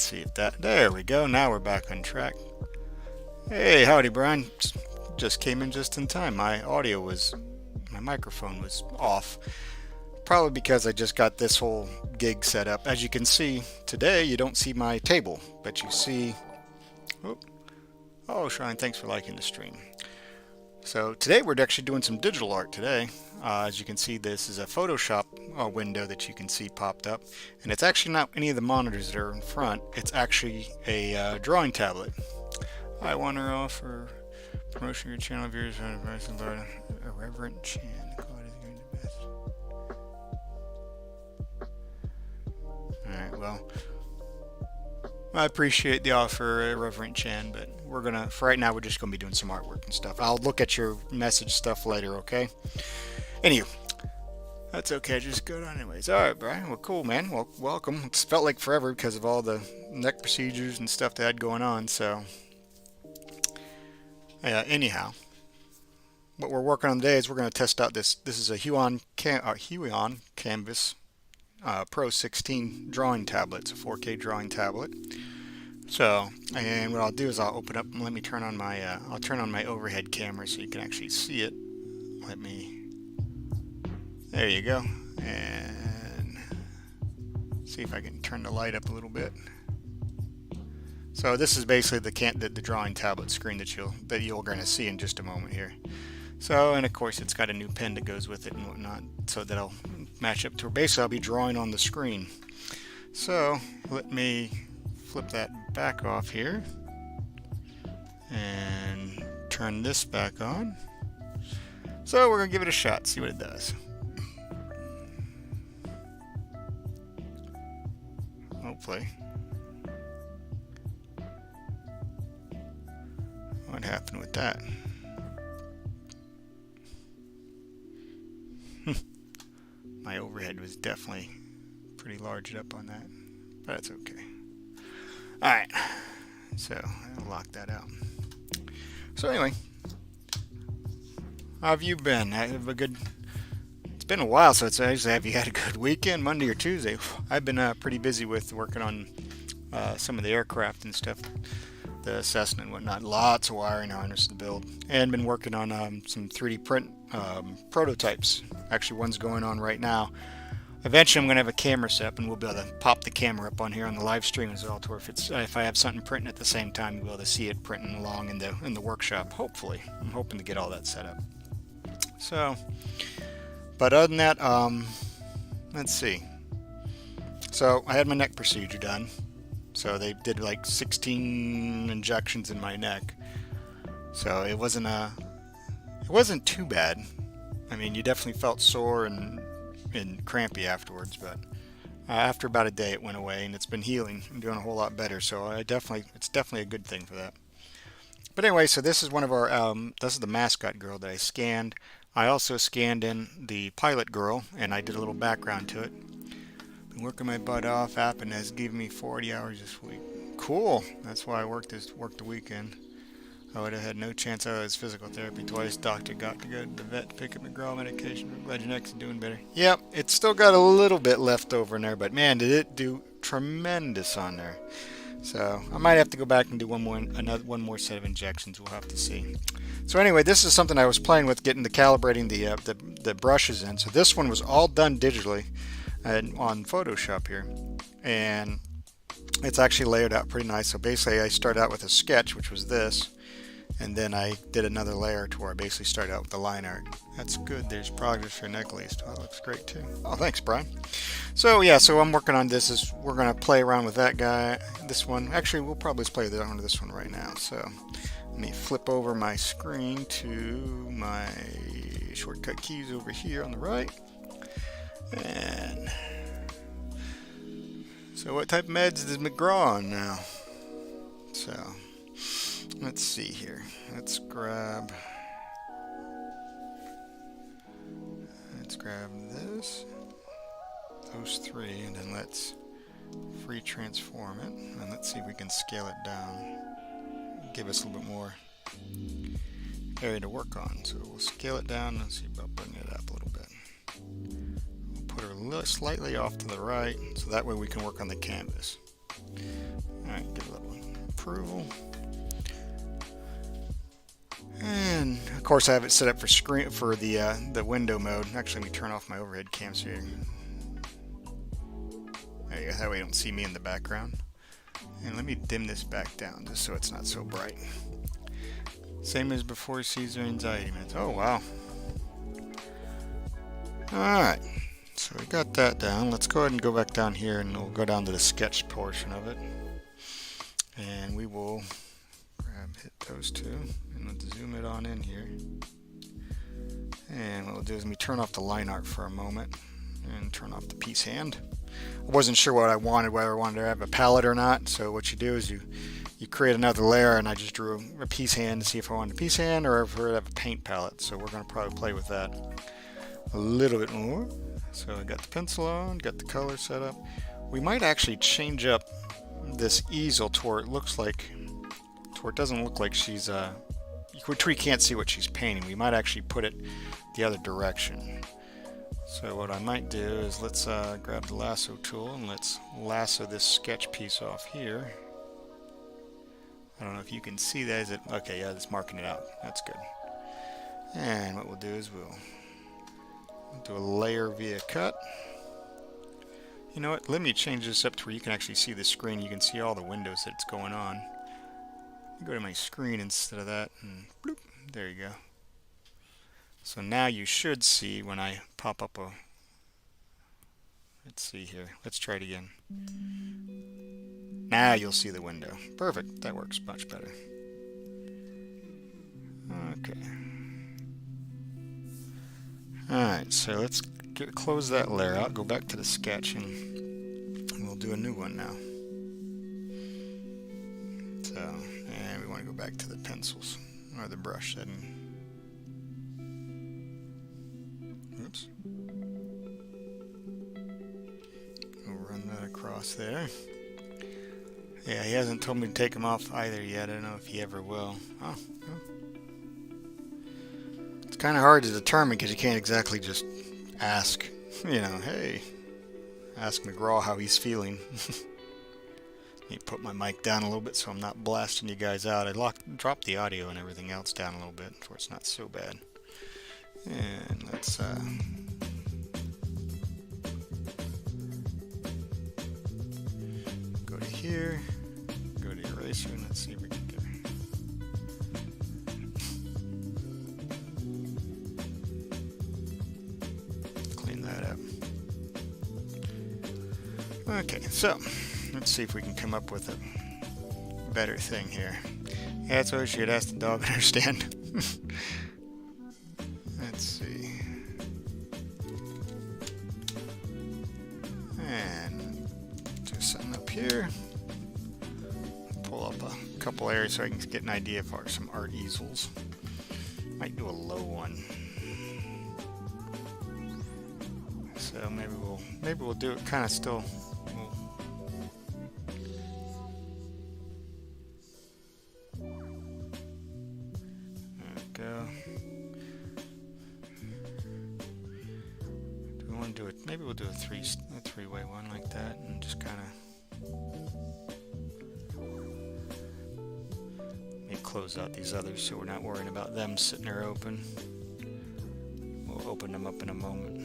Let's see if that, there we go. Now we're back on track. Hey, howdy, Brian. Just came in just in time. My microphone was off. Probably because I just got this whole gig set up. As you can see, today you don't see my table, but you see, oh, Shrine, thanks for liking the stream. So today we're actually doing some digital art today. As you can see, this is a Photoshop window that you can see popped up. And it's actually not any of the monitors that are in front. It's actually a drawing tablet. I want to offer promotion of your channel viewers on a Reverend Chan. God is going to best. Alright, well, I appreciate the offer, Reverend Chan, but for right now, we're just gonna be doing some artwork and stuff. I'll look at your message stuff later, okay? Anywho, that's okay, just go on anyways. Alright, Brian, well, cool, man. Well, welcome. It's felt like forever because of all the neck procedures and stuff that had going on, so. Anyhow, what we're working on today is we're going to test out this. This is a Huion Kamvas Pro 16 drawing tablet. It's a 4K drawing tablet. So, and what I'll do is I'll open up and let me turn on my I'll turn on my overhead camera so you can actually see it. There you go, and see if I can turn the light up a little bit. So this is basically the drawing tablet screen that you're going to see in just a moment here. So, and of course it's got a new pen that goes with it and whatnot, so that'll match up to basically I'll be drawing on the screen. So let me flip that back off here and turn this back on. So we're going to give it a shot, see what it does. Hopefully. What happened with that? My overhead was definitely pretty large up on that, but that's okay. Alright, so I'll lock that out. So anyway, how have you been? It's been a while, so have you had a good weekend, Monday or Tuesday? I've been pretty busy with working on some of the aircraft and stuff. The Cessna and whatnot, lots of wiring harness to build, and been working on some 3D print prototypes. Actually, one's going on right now. Eventually, I'm going to have a camera set up, and we'll be able to pop the camera up on here on the live stream as well, to where if I have something printing at the same time, you'll be able to see it printing along in the workshop. Hopefully, I'm hoping to get all that set up. So, but other than that, let's see. So I had my neck procedure done. So they did like 16 injections in my neck. So it wasn't too bad. I mean, you definitely felt sore and crampy afterwards, but after about a day it went away, and it's been healing and doing a whole lot better. So it's definitely a good thing for that. But anyway, so this is one of our this is the mascot girl that I scanned. I also scanned in the pilot girl, and I did a little background to it. Been working my butt off. App and has given me 40 hours this week. Cool. That's why I worked the weekend. I would have had no chance. I was physical therapy twice. Doctor got to go to the vet to pick up McGraw medication. I'm glad your neck's doing better. Yep, it's still got a little bit left over in there, but man, did it do tremendous on there. So I might have to go back and do one more set of injections. We'll have to see. So anyway, this is something I was playing with, calibrating the brushes in. So this one was all done digitally on Photoshop here, and it's actually layered out pretty nice. So basically I started out with a sketch, which was this, and then I did another layer to where I basically started out with the line art. That's good. There's progress for your neck at least. Oh, that looks great too. Oh, thanks, Brian. So yeah, so I'm working on this. We're going to play around with that guy. This one, actually, we'll probably play on this one right now. So let me flip over my screen to my shortcut keys over here on the right. And so what type of meds is McGraw on now? So let's see here. Let's grab this, those three, and then let's free transform it, and let's see if we can scale it down, give us a little bit more area to work on. So we'll scale it down and see about bringing it up a little bit. We'll put her slightly off to the right, so that way we can work on the canvas. Alright, give a little approval. And of course I have it set up for screen for the window mode. Actually, let me turn off my overhead cam so there you go. That way you don't see me in the background. And let me dim this back down just so it's not so bright. Same as before Caesar anxiety meds. Oh wow. Alright. So we got that down. Let's go ahead and go back down here and we'll go down to the sketch portion of it. And we will hit those two and let's zoom it on in here. And what we'll do is let me turn off the line art for a moment and turn off the piece hand. I wasn't sure what I wanted, whether I wanted to have a palette or not. So what you do is you create another layer, and I just drew a piece hand to see if I wanted a piece hand or if I would have a paint palette. So we're going to probably play with that a little bit more. So I got the pencil on, got the color set up. We might actually change up this easel to where it looks like, to where it doesn't look like she's which we can't see what she's painting. We might actually put it the other direction. So what I might do is let's grab the lasso tool and let's lasso this sketch piece off here. I don't know if you can see that. Is it okay? Yeah, it's marking it out. That's good. And what we'll do is we'll do a layer via cut. You know what? Let me change this up to where you can actually see the screen. You can see all the windows that's going on. Go to my screen instead of that, and bloop, there you go. So now you should see when I pop up a. Let's see here. Let's try it again. Now you'll see the window. Perfect. That works much better. Okay. Alright, so let's close that layer out, go back to the sketch, and we'll do a new one now. So, and we want to go back to the pencils, or the brush setting. Oops. We'll run that across there. Yeah, he hasn't told me to take them off either yet. I don't know if he ever will. Oh, well. It's kind of hard to determine because you can't exactly just ask, you know, hey, ask McGraw how he's feeling. Let me put my mic down a little bit so I'm not blasting you guys out. I dropped the audio and everything else down a little bit so it's not so bad. And let's go to here, go to eraser, and let's see if we can get clean that up. Okay, so let's see if we can come up with a better thing here. Yeah, that's what I should ask the dog to understand. Let's see. And do something up here. Pull up a couple areas so I can get an idea of some art easels. Might do a low one. So maybe we'll do it kind of still. Maybe we'll do a three-way one like that, and just kind of maybe close out these others so we're not worrying about them sitting there open. We'll open them up in a moment.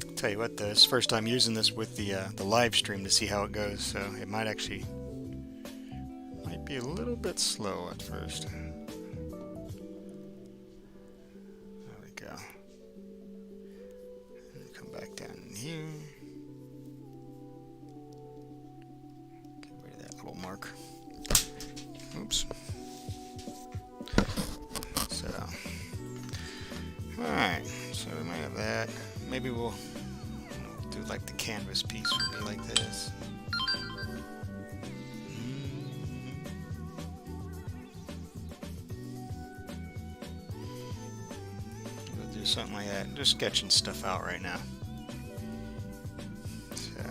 I'll tell you what, though, it's the first time using this with the live stream to see how it goes, so it might actually be a little bit slow at first. There we go. And come back down in here. Get rid of that little mark. Oops. So, alright, so we might have that. Maybe we'll do like the canvas piece would be like this. Something like that. Just sketching stuff out right now. So,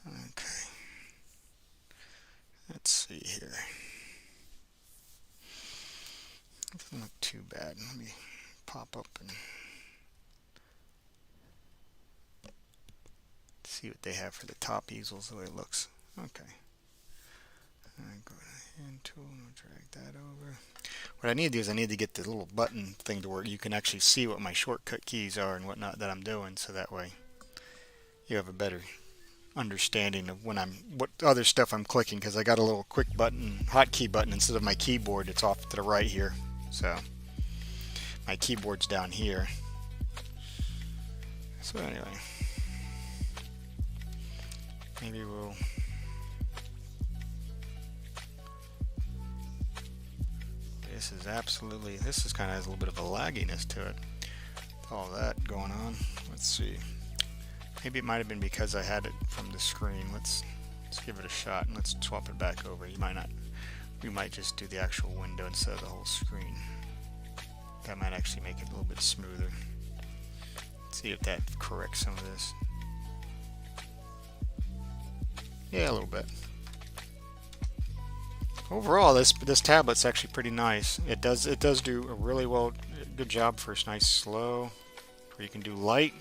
okay. Let's see here. It doesn't look too bad. Let me pop up and see what they have for the top easels, the way it looks. Okay. Go to the hand tool and drag that over. What I need to do is I need to get the little button thing to where you can actually see what my shortcut keys are and whatnot that I'm doing, so that way you have a better understanding of what other stuff I'm clicking, because I got a little quick button, hotkey button instead of my keyboard. It's off to the right here, so my keyboard's down here. So anyway, maybe we'll this is kind of has a little bit of a lagginess to it. All that going on. Let's see. Maybe it might have been because I had it from the screen. Let's give it a shot and let's swap it back over. We might just do the actual window instead of the whole screen. That might actually make it a little bit smoother. Let's see if that corrects some of this. Yeah, a little bit. Overall, this tablet's actually pretty nice. It does do a really good job for a nice slow, where you can do light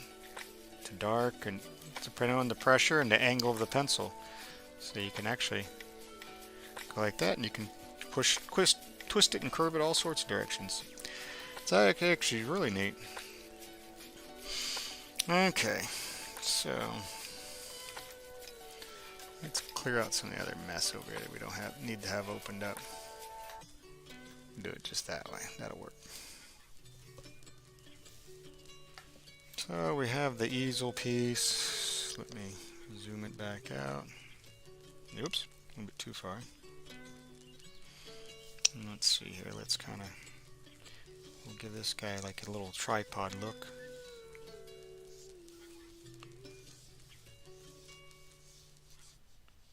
to dark, and depending on the pressure and the angle of the pencil. So you can actually go like that, and you can twist it and curve it all sorts of directions. It's actually really neat. Okay, so let's clear out some of the other mess over here that we don't need to have opened up. Do it just that way. That'll work. So we have the easel piece. Let me zoom it back out. Oops, a little bit too far. And let's see here. We'll give this guy like a little tripod look.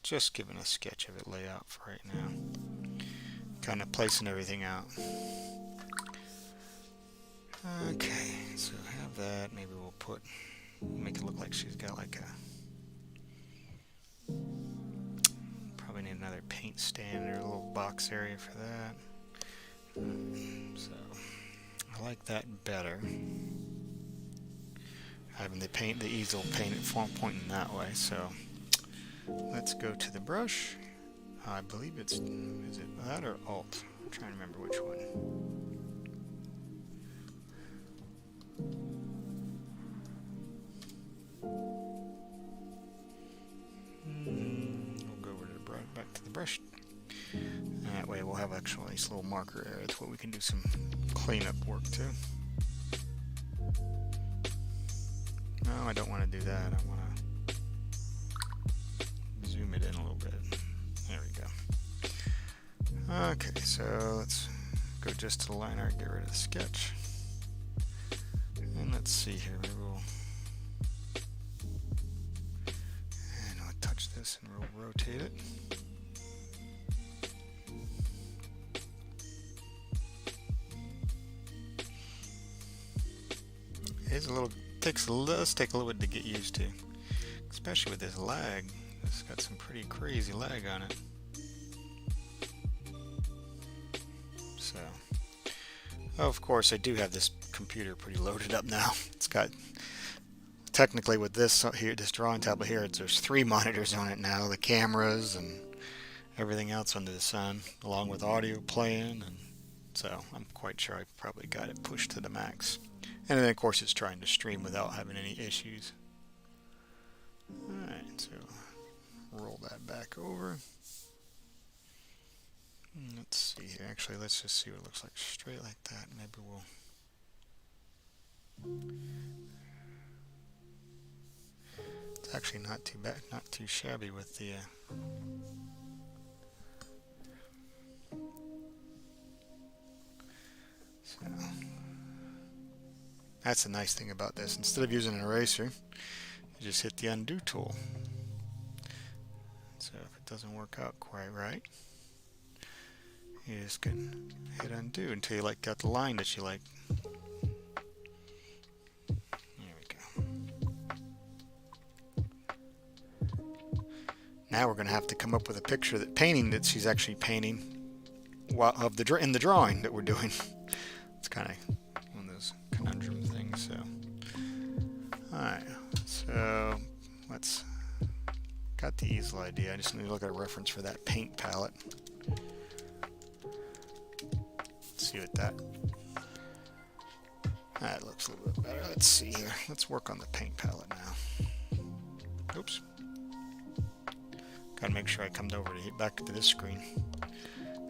Just giving a sketch of it layout for right now. Kind of placing everything out. Okay, so have that. Maybe we'll make it look like she's got like probably need another paint stand or a little box area for that. So I like that better. Having the easel painted pointing that way. So let's go to the brush. I believe is it that or Alt? I'm trying to remember which one. We'll go over to back to the brush. And that way we'll have actually a nice little marker area. That's what we can do some cleanup work too. No, I don't want to do that. I want to zoom it in a little bit. There we go. Okay, so let's go just to the line art, get rid of the sketch. And let's see here. Maybe I'll touch this and we'll rotate it. Does take a little bit to get used to, especially with this lag. It's got some pretty crazy lag on it. So, of course, I do have this computer pretty loaded up now. It's got, technically with this here, this drawing tablet here, there's 3 monitors on it now, the cameras and everything else under the sun, along with audio playing, and so I'm quite sure I probably got it pushed to the max. And then of course it's trying to stream without having any issues. Alright, so roll that back over. Let's see here. Actually, let's just see what it looks like straight like that. Maybe it's actually not too bad, not too shabby with the so that's the nice thing about this. Instead of using an eraser, you just hit the undo tool. So if it doesn't work out quite right, you just can hit undo until you got the line that you like. There we go. Now we're going to have to come up with a picture painting that she's actually painting in the drawing that we're doing. It's kind of one of those conundrum things. So, all right. So let's got the easel idea. I just need to look at a reference for that paint palette. Let's see what that. That looks a little bit better. Let's see here. Let's work on the paint palette now. Oops. Gotta make sure I come over to back to this screen.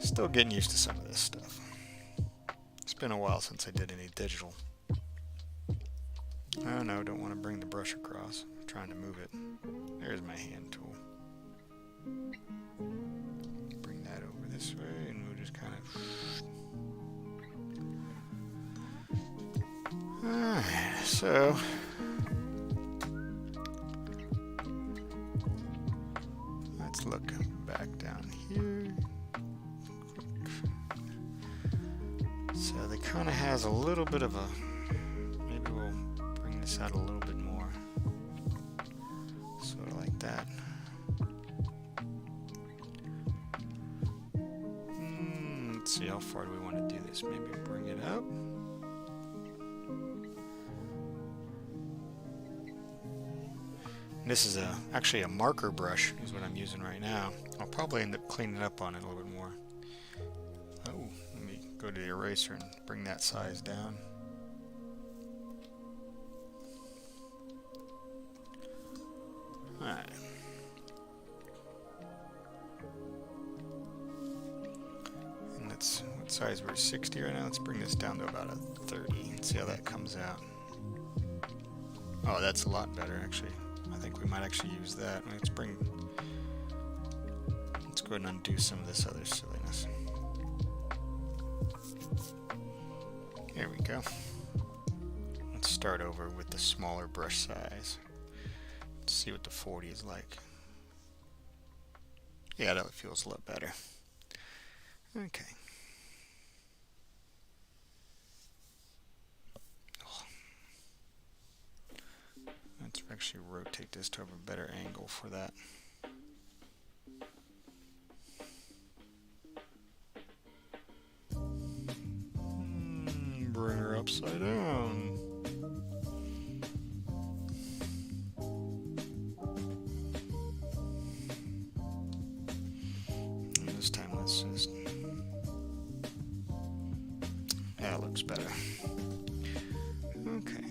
Still getting used to some of this stuff. It's been a while since I did any digital. Oh no, don't want to bring the brush across. I'm trying to move it. There's my hand tool. Bring that over this way and we'll just kind of... Alright, so... let's look back down here. So they kind of has a little bit of a... maybe we'll bring this out a little bit more. Sort of like that. Let's see, how far do we want to do this? Maybe bring it up. This is actually a marker brush is what I'm using right now. I'll probably end up cleaning up on it a little bit more. Oh, let me go to the eraser and bring that size down. Alright. And let's, what size we're 60 right now? Let's bring this down to about a 30 and see how that comes out. Oh, that's a lot better actually. I think we might actually use that. Let's go ahead and undo some of this other silliness. There we go. Let's start over with the smaller brush size. Let's see what the 40 is like. Yeah, that feels a lot better. Okay. Let's actually rotate this to have a better angle for that. Bring her upside down. And this time let's just... that looks better. Okay.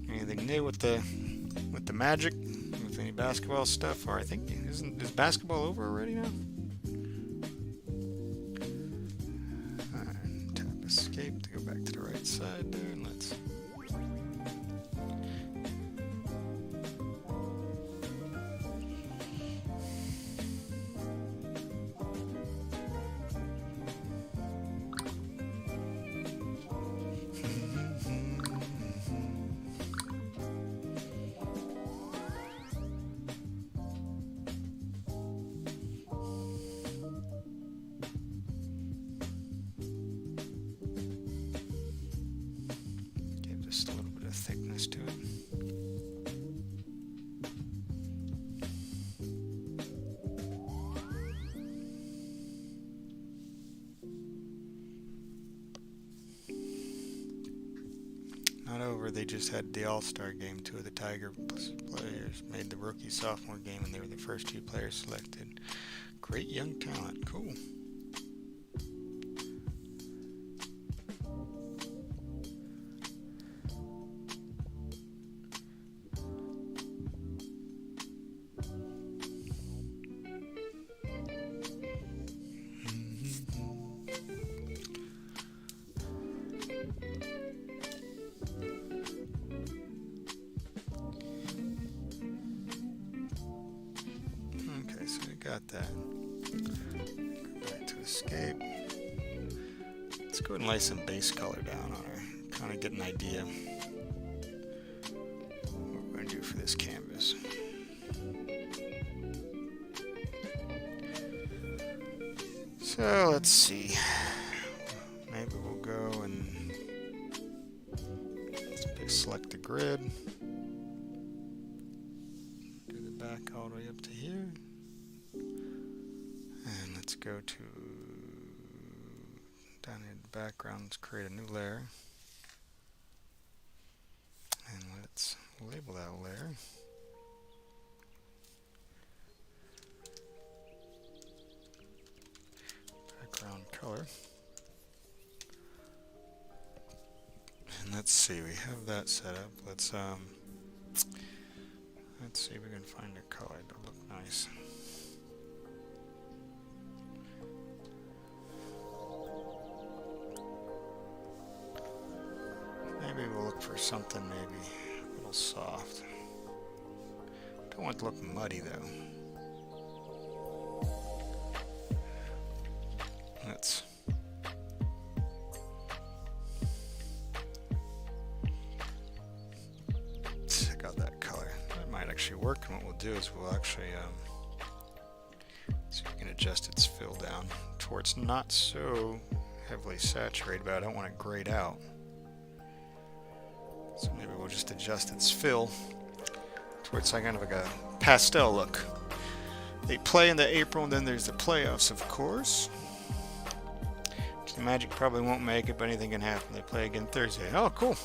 Anything new with the Magic? With any basketball stuff? Or I think is basketball over already now? Alright, tap escape to go back to the right side there, and let's... just a little bit of thickness to it. Not over, they just had the All-Star game. Two of the Tiger players made the rookie-sophomore game and they were the first two players selected. Great young talent, cool. Okay, so we got that. Go back to escape. Let's go ahead and lay some base color down on her. Kind of get an idea what we're going to do for this canvas. So let's see. Maybe we'll go and let's select the grid. Do the back all the way up to here. go to down in the background, let's create a new layer. And let's label that layer. Background color. And let's see, we have that set up. Let's see if we can find a color to look nice. Maybe we'll look for something maybe a little soft. Don't want it to look muddy though. Let's check out that color. That might actually work, and what we'll do is we'll actually so we can adjust its fill down to where it's not so heavily saturated, but I don't want it grayed out. So maybe we'll just adjust its fill to where it's kind of like a pastel look. They play in the April, and then there's the playoffs, of course. The Magic probably won't make it, but anything can happen. They play again Thursday. Oh, cool.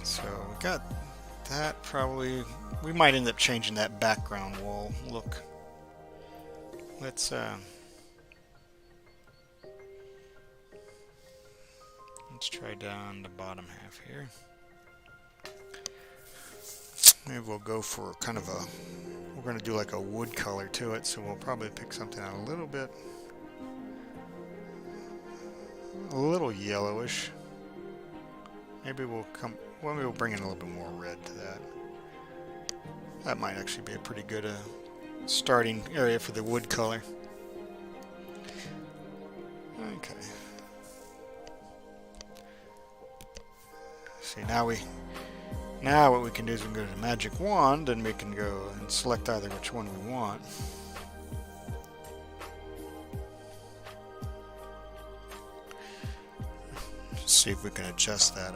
So we got that. Probably we might end up changing that background wall look. Let's try down the bottom half here. Maybe we'll go for kind of we're going to do like a wood color to it, so we'll probably pick something out a little yellowish. Maybe we'll bring in a little bit more red to that. That might actually be a pretty good starting area for the wood color. Okay. See, now what we can do is we can go to the magic wand and we can go and select either which one we want. See if we can adjust that.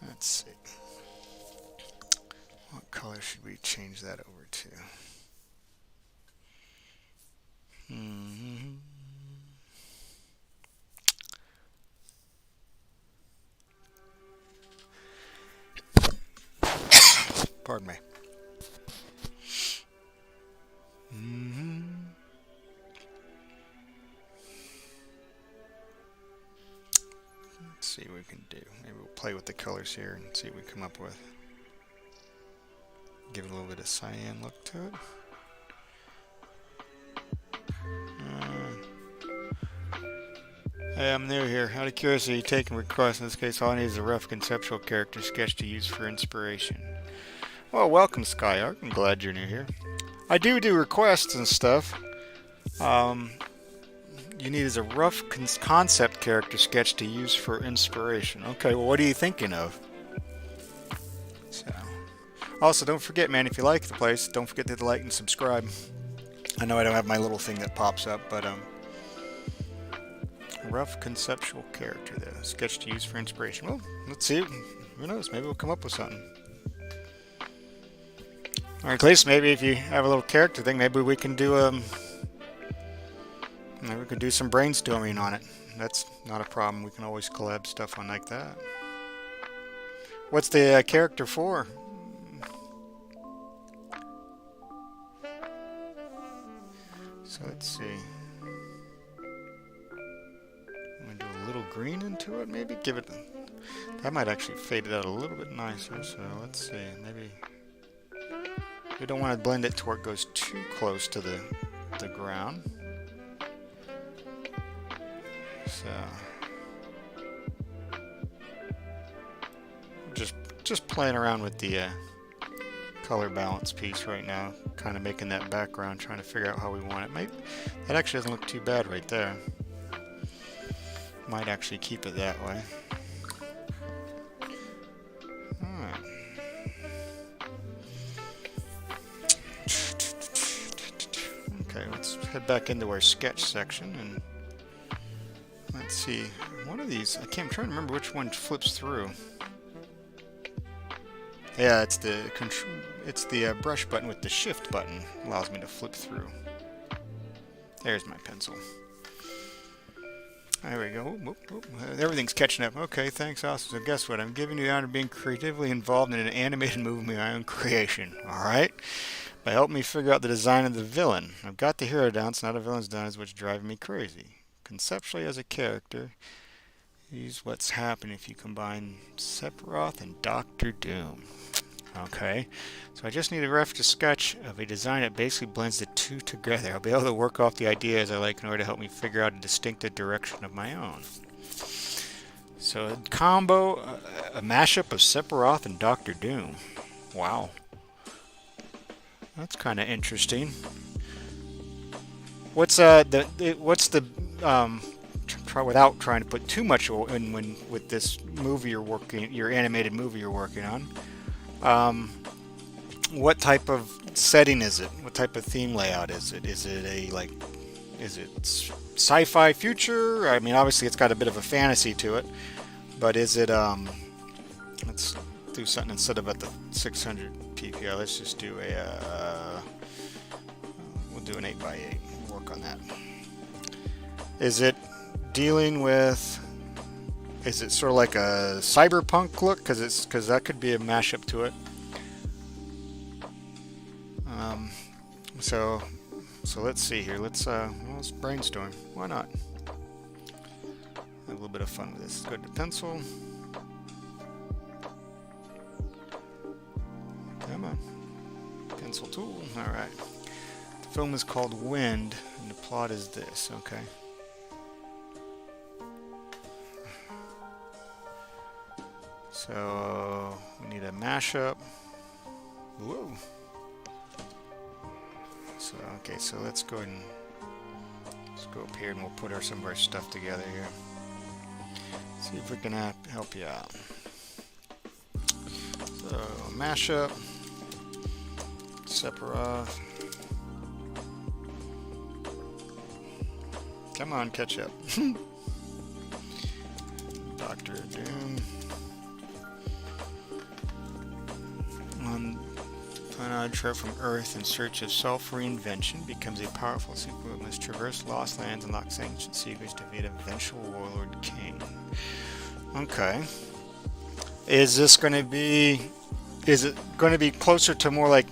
Let's see. What color should we change that over to? Pardon me. Let's see what we can do. Maybe we'll play with the colors here and see what we come up with. Give it a little bit of cyan look to it. Hey, I'm new here. Out of curiosity, taking requests. In this case, all I need is a rough conceptual character sketch to use for inspiration. Well, welcome, Skyark. I'm glad you're new here. I do requests and stuff. You need is a rough concept character sketch to use for inspiration. Okay, well, what are you thinking of? So, also, don't forget, man, if you like the place, don't forget to like and subscribe. I know I don't have my little thing that pops up, but rough conceptual character, though. Sketch to use for inspiration. Well, let's see. Who knows? Maybe we'll come up with something. Or at least maybe if you have a little character thing, maybe we can do maybe we can do some brainstorming on it. That's not a problem. We can always collab stuff on like that. What's the character for? So let's see. I'm gonna do a little green into it, maybe give it. That might actually fade it out a little bit nicer. So let's see. Maybe we don't want to blend it to where it goes too close to the ground. So just playing around with the color balance piece right now, kind of making that background, trying to figure out how we want it. That actually doesn't look too bad right there. Might actually keep it that way. Alright. Okay, let's head back into our sketch section and let's see. One of these, I'm trying to remember which one flips through. Yeah, it's the control. It's the brush button with the shift button. Allows me to flip through. There's my pencil. There we go. Whoop, whoop. Everything's catching up. Okay, thanks, awesome. So guess what? I'm giving you the honor of being creatively involved in an animated movie of my own creation. All right? By helping me figure out the design of the villain. I've got the hero down, so now the villain's done is what's driving me crazy. Conceptually, as a character, here's what's happening if you combine Sephiroth and Doctor Doom. Okay, so I just need a rough sketch of a design that basically blends the two together. I'll be able to work off the ideas I like in order to help me figure out a distinctive direction of my own. So a combo, a mashup of Sephiroth and Doctor Doom. Wow. That's kind of interesting. What's without trying to put too much in with this movie your animated movie you're working on? What type of setting is it? What type of theme layout is it? Is it is it sci-fi future? I mean, obviously it's got a bit of a fantasy to it, but is it, let's do something instead of at the 600 PPI. Let's just do we'll do an 8x8. We'll work on that. Is it dealing with, is it sort of like a cyberpunk look? Because that could be a mashup to it. So let's see here. Let's brainstorm. Why not? Have a little bit of fun with this. Go to pencil. Come on. Pencil tool. All right. The film is called Wind, and the plot is this. Okay. So we need a mashup. Whoa. So okay, so let's go ahead and let's go up here and we'll put some of our stuff together here. See if we can help you out. So mashup, Sephiroth. Come on, catch up. Doctor Doom. On planet trip from Earth in search of self-reinvention, becomes a powerful super who must traverse lost lands and unlock ancient secrets to defeat eventual warlord king. Okay. Is this going to be? Is it going to be closer to more like,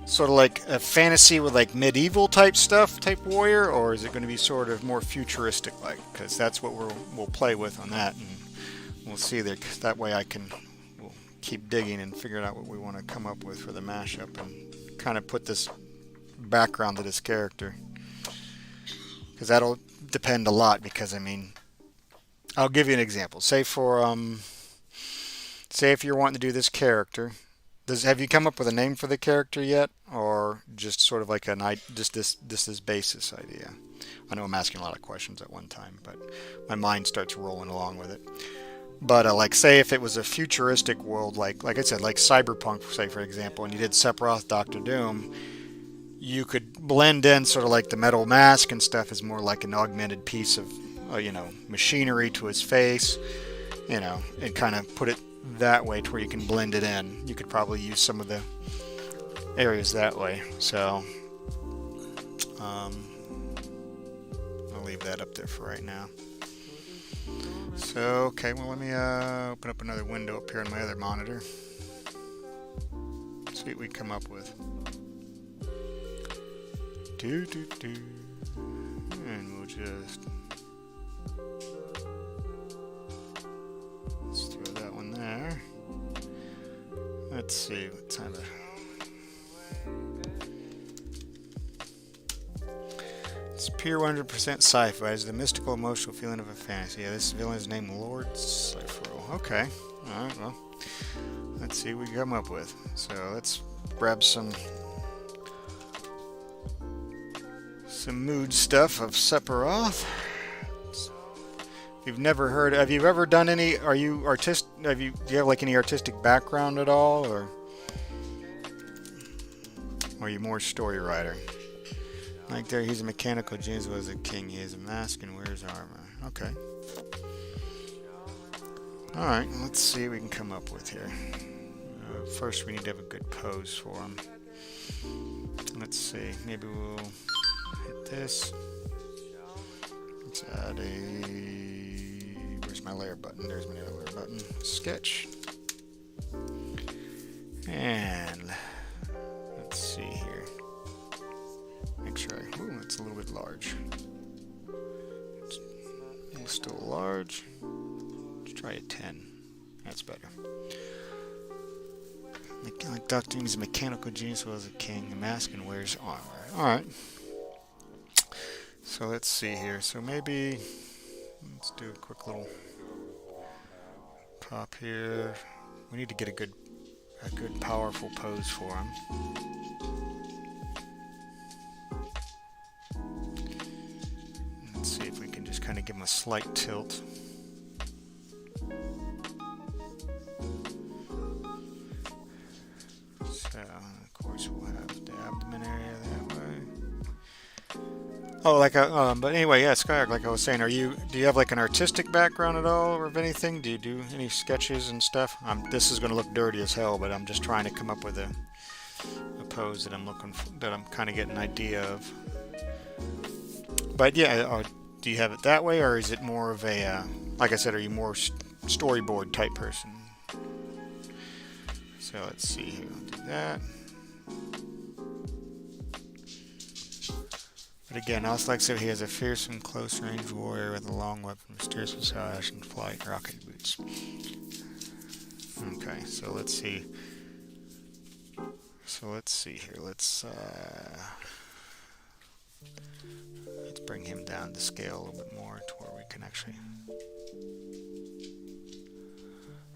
sort of like a fantasy with like medieval type stuff, type warrior, or is it going to be sort of more futuristic like? Because that's what we'll play with on that, and we'll see there. That way we'll keep digging and figure out what we want to come up with for the mashup and kind of put this background to this character. Because that'll depend a lot. Because I mean, I'll give you an example. Say if you're wanting to do this character, have you come up with a name for the character yet, or just sort of like just this basis idea? I know I'm asking a lot of questions at one time, but my mind starts rolling along with it. But like, say if it was a futuristic world, like I said, like cyberpunk, say for example, and you did Sephiroth, Doctor Doom, you could blend in sort of like the metal mask and stuff is more like an augmented piece of machinery to his face, and kind of put it that way to where you can blend it in. You could probably use some of the areas that way. So I'll leave that up there for right now. So okay, well let me open up another window up here on my other monitor. See what we come up with. And we'll just let's throw that one there. Let's see what time of it's pure 100% sci-fi. It's the mystical, emotional feeling of a fantasy. Yeah, this villain is named Lord Sephiroth. Okay. Alright, well. Let's see what we come up with. So let's grab some mood stuff of Sephiroth. You've never heard, have you ever done any, do you have like any artistic background at all, or are you more story writer? Like there, he's a mechanical genius, was a king, he has a mask and wears armor. Okay. Alright, let's see what we can come up with here. first we need to have a good pose for him. Let's see, maybe we'll hit this. Let's add a, where's my layer button? There's my layer button. Sketch. And let's see here. Make sure ooh, it's a little bit large. It's still large. Let's try a 10. That's better. Like Doctor is a mechanical genius as well as a king. A mask and wears armor. Alright. So let's see here. So maybe let's do a quick little pop here. We need to get a good powerful pose for him. Let's see if we can just kind of give him a slight tilt. So, of course, we'll have the abdomen area that way. Oh, like but anyway, yeah, Skyark, like I was saying, do you have like an artistic background at all, or of anything? Do you do any sketches and stuff? This is going to look dirty as hell, but I'm just trying to come up with a pose that I'm looking for, that I'm kind of getting an idea of. But yeah, do you have it that way, or is it more of a, like I said, are you more storyboard type person? So let's see here, I'll do that. But again, also like I said, he has a fearsome close-range warrior with a long weapon, mysterious visage, and flight rocket boots. Okay, so let's see. So let's see here. Let's bring him down to scale a little bit more to where we can actually.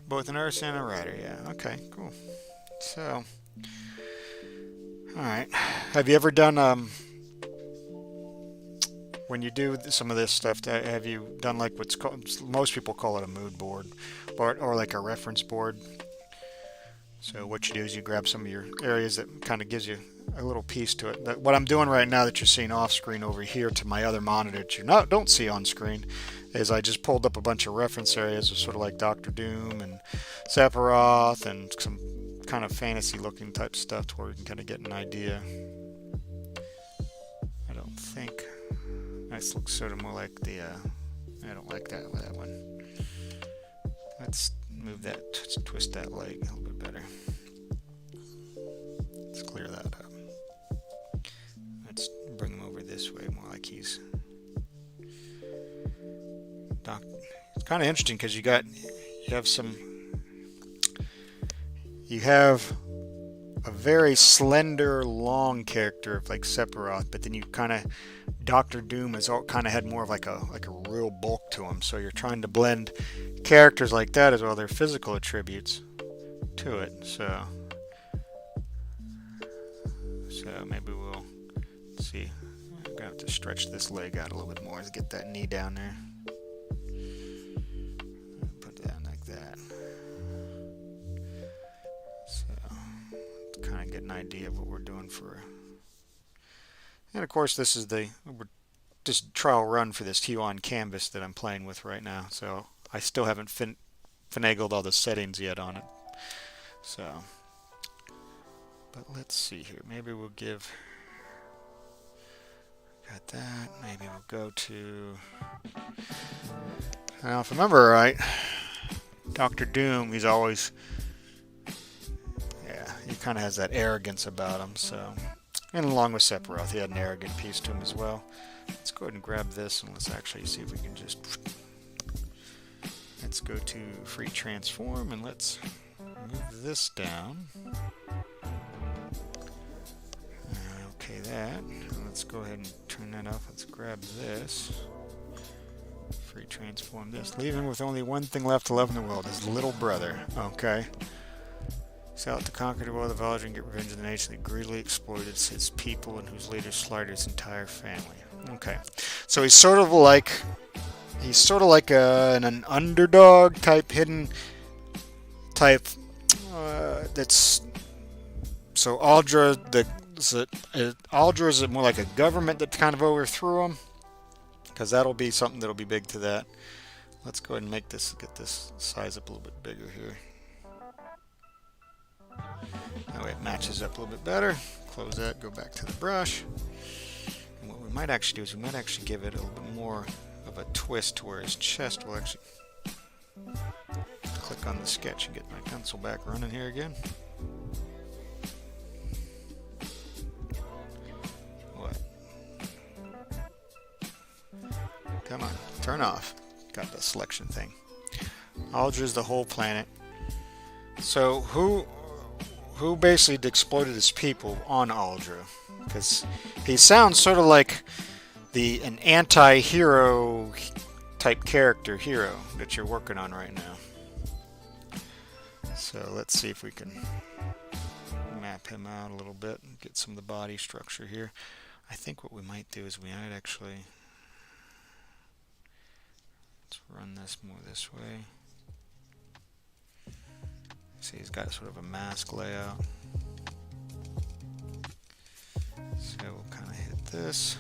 Both an nurse and a rider, yeah. Okay, cool. So, all right. Have you ever done when you do some of this stuff, have you done like what's called, most people call it a mood board, or like a reference board? So what you do is you grab some of your areas that kind of gives you a little piece to it. What I'm doing right now that you're seeing off screen over here to my other monitor that you don't see on screen is I just pulled up a bunch of reference areas of sort of like Doctor Doom and Sephiroth and some kind of fantasy looking type stuff to where you can kind of get an idea. I don't think this looks sort of more like the I don't like that one. Let's move that, twist that leg a little bit better. Let's clear that up. Let's bring him over this way, more like he's it's kind of interesting because you have a very slender, long character of like Sephiroth, but then you kind of Doctor Doom has all kind of had more of like a real bulk to him. So you're trying to blend characters like that as well, their physical attributes to it. So maybe we'll see. I'm gonna have to stretch this leg out a little bit more to get that knee down there. Put that like that. So kind of get an idea of what we're doing for. And of course, this is just trial run for this Huion Kamvas that I'm playing with right now. So I still haven't finagled all the settings yet on it. So, but let's see here. Maybe we'll got that. Maybe we'll go to. Now, if I remember right, Doctor Doom. He's always, he kind of has that arrogance about him. So. And along with Sephiroth, he had an arrogant piece to him as well. Let's go ahead and grab this and let's actually see if we can just... Let's go to free transform and let's move this down. Okay, that. Let's go ahead and turn that off. Let's grab this. Free transform this. Leave him with only one thing left to love in the world, his little brother. Okay. Set out to conquer the world of Village and get revenge of the nation that greedily exploited its people and whose leader slaughtered his entire family. Okay, so he's sort of like an underdog type, hidden type. That's so Aldra. Aldra is more like a government that kind of overthrew him, because that'll be something that'll be big to that. Let's go ahead and get this size up a little bit bigger here. that matches up a little bit better. Close that, go back to the brush. And what we might actually do is we might actually give it a little bit more of a twist to where his chest will actually click on the sketch and get my pencil back running here again. What? Come on, turn off. Got the selection thing. Aldra is the whole planet. So who basically exploited his people on Aldra? Because he sounds sort of like an anti-hero type character hero that you're working on right now. So let's see if we can map him out a little bit and get some of the body structure here. I think what we might do is we might actually, let's run this more this way. See, he's got sort of a mask layout. So we'll kind of hit this.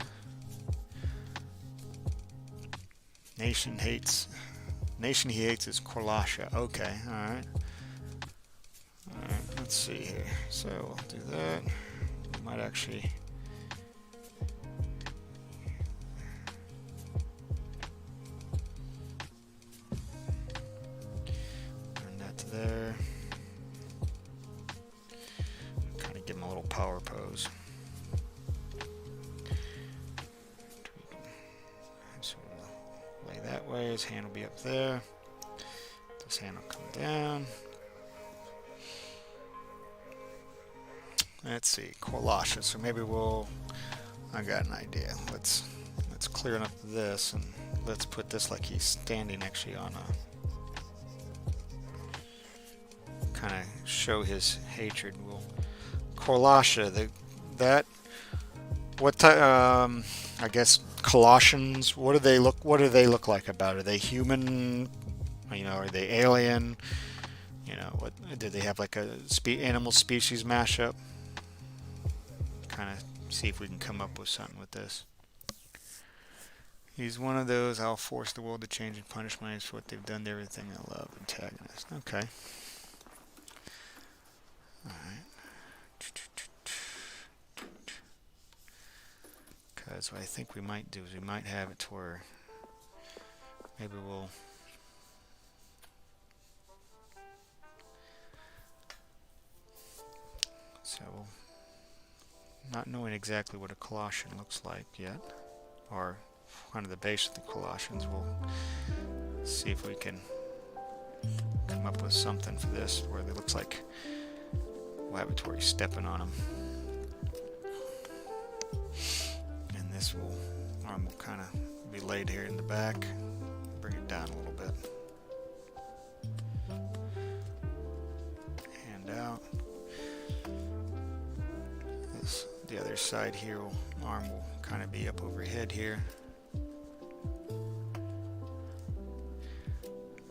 Nation he hates is Korlasha. Okay, alright. Alright, let's see here. So we'll do that. We might actually run that to there. Kind of give him a little power pose. That way, his hand will be up there. This hand will come down. Let's see, Korlasha. So maybe I got an idea. Let's clear up this and let's put this like he's standing actually on a, kind of show his hatred. Korlasha, what type? I guess Colossians. What do they look like about it? Are they human? You know, are they alien? You know, what do they have, like a animal species mashup? Kind of see if we can come up with something with this. He's one of those I'll force the world to change and punish my enemies for what they've done to everything I love. Antagonist. Okay. All right. Because what I think we might do is we might have it to where maybe we'll not knowing exactly what a Colossian looks like yet, or kind of the base of the Colossians, we'll see if we can come up with something for this where it looks like we'll have it to where he's stepping on them. This arm will kind of be laid here in the back. Bring it down a little bit. Hand out. The other side here, arm will kind of be up overhead here.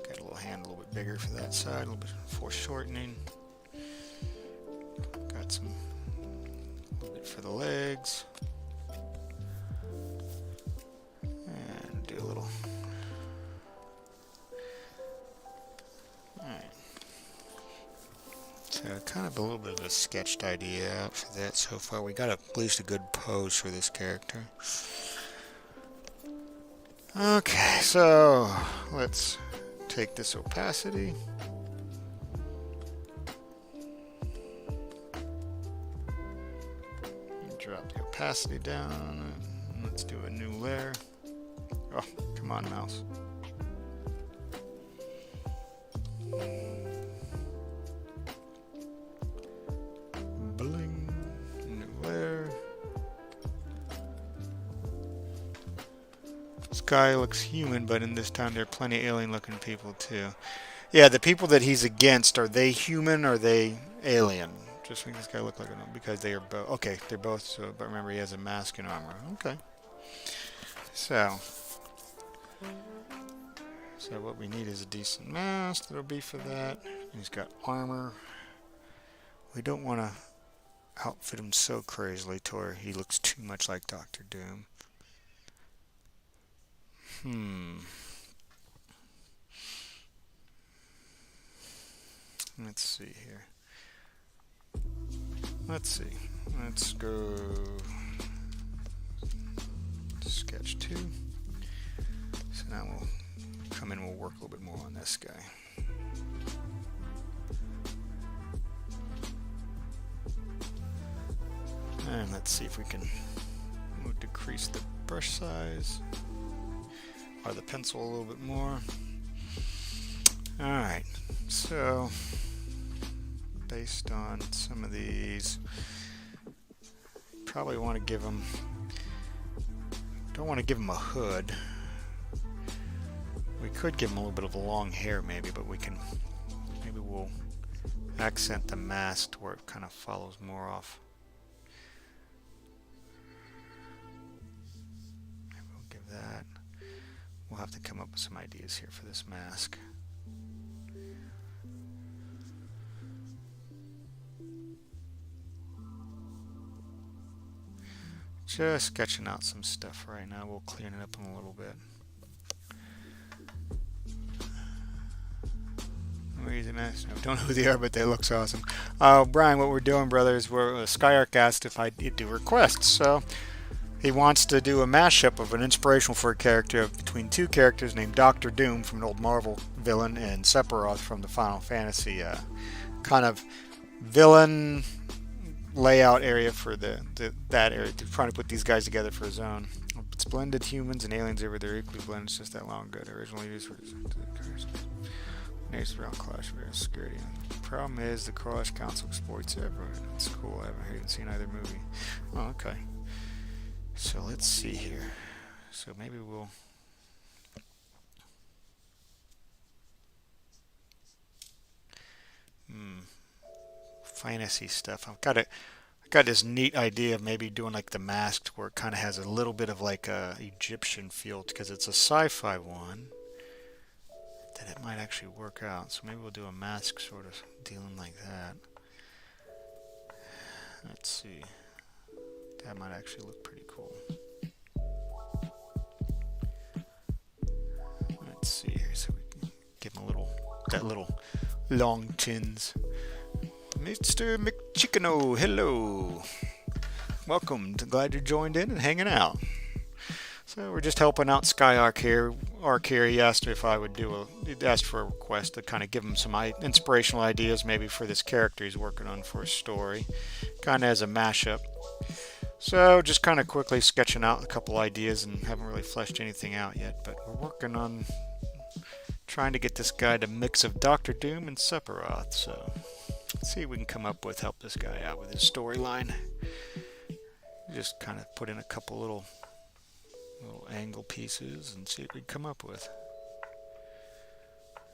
Got a little hand a little bit bigger for that side, a little bit foreshortening. Got a little bit for the legs. Kind of a little bit of a sketched idea out for that so far. We got at least a good pose for this character. Okay, so let's take this opacity. Drop the opacity down. And let's do a new layer. Oh, come on, mouse. Guy looks human, but in this time there are plenty of alien looking people too. Yeah, the people that he's against, are they human or are they alien? Just make this guy look like a, because they are both. Okay, they're both, so, but remember he has a mask and armor. Okay. So what we need is a decent mask that'll be for that. He's got armor. We don't want to outfit him so crazily to where he looks too much like Dr. Doom. Let's see here. let's see. Let's go to sketch 2. So now we'll come in and we'll work a little bit more on this guy. And let's see if we can decrease the brush size or the pencil a little bit more. Alright, so based on some of these, probably want to give them, don't want to give them a hood. We could give them a little bit of long hair maybe, but we can, maybe we'll accent the mask to where it kind of follows more off. Maybe we'll give that. We'll have to come up with some ideas here for this mask. Just sketching out some stuff right now. We'll clean it up in a little bit. Don't know who they are, but they look awesome. Brian, what we're doing, brothers, Skyark asked if I do requests. So he wants to do a mashup of an inspirational for a character between two characters named Doctor Doom from an old Marvel villain and Sephiroth from the Final Fantasy kind of villain layout area for that area. Trying to put these guys together for his own. It's blended humans and aliens over there equally blended. It's just that long ago. Originally used for Nature around Clash of Security. The problem is the Clash Council exploits everyone. It's cool. I haven't seen either movie. Oh, okay. So let's see here. So maybe we'll. Fantasy stuff. I got this neat idea of maybe doing like the masked where it kind of has a little bit of like a Egyptian feel because it's a sci-fi one. That it might actually work out. So maybe we'll do a mask sort of dealing like that. Let's see. That might actually look pretty cool. Let's see here. So we can give him that little long chins. Mr. McChickeno, hello. Welcome. Glad you joined in and hanging out. So we're just helping out Skyark here. He asked if I would he'd asked for a request to kind of give him some inspirational ideas maybe for this character he's working on for a story. Kind of as a mashup. So just kind of quickly sketching out a couple ideas and haven't really fleshed anything out yet. But we're working on trying to get this guy to mix of Doctor Doom and Sephiroth. So let's see if we can come up with, help this guy out with his storyline. Just kind of put in a couple little angle pieces and see what we come up with.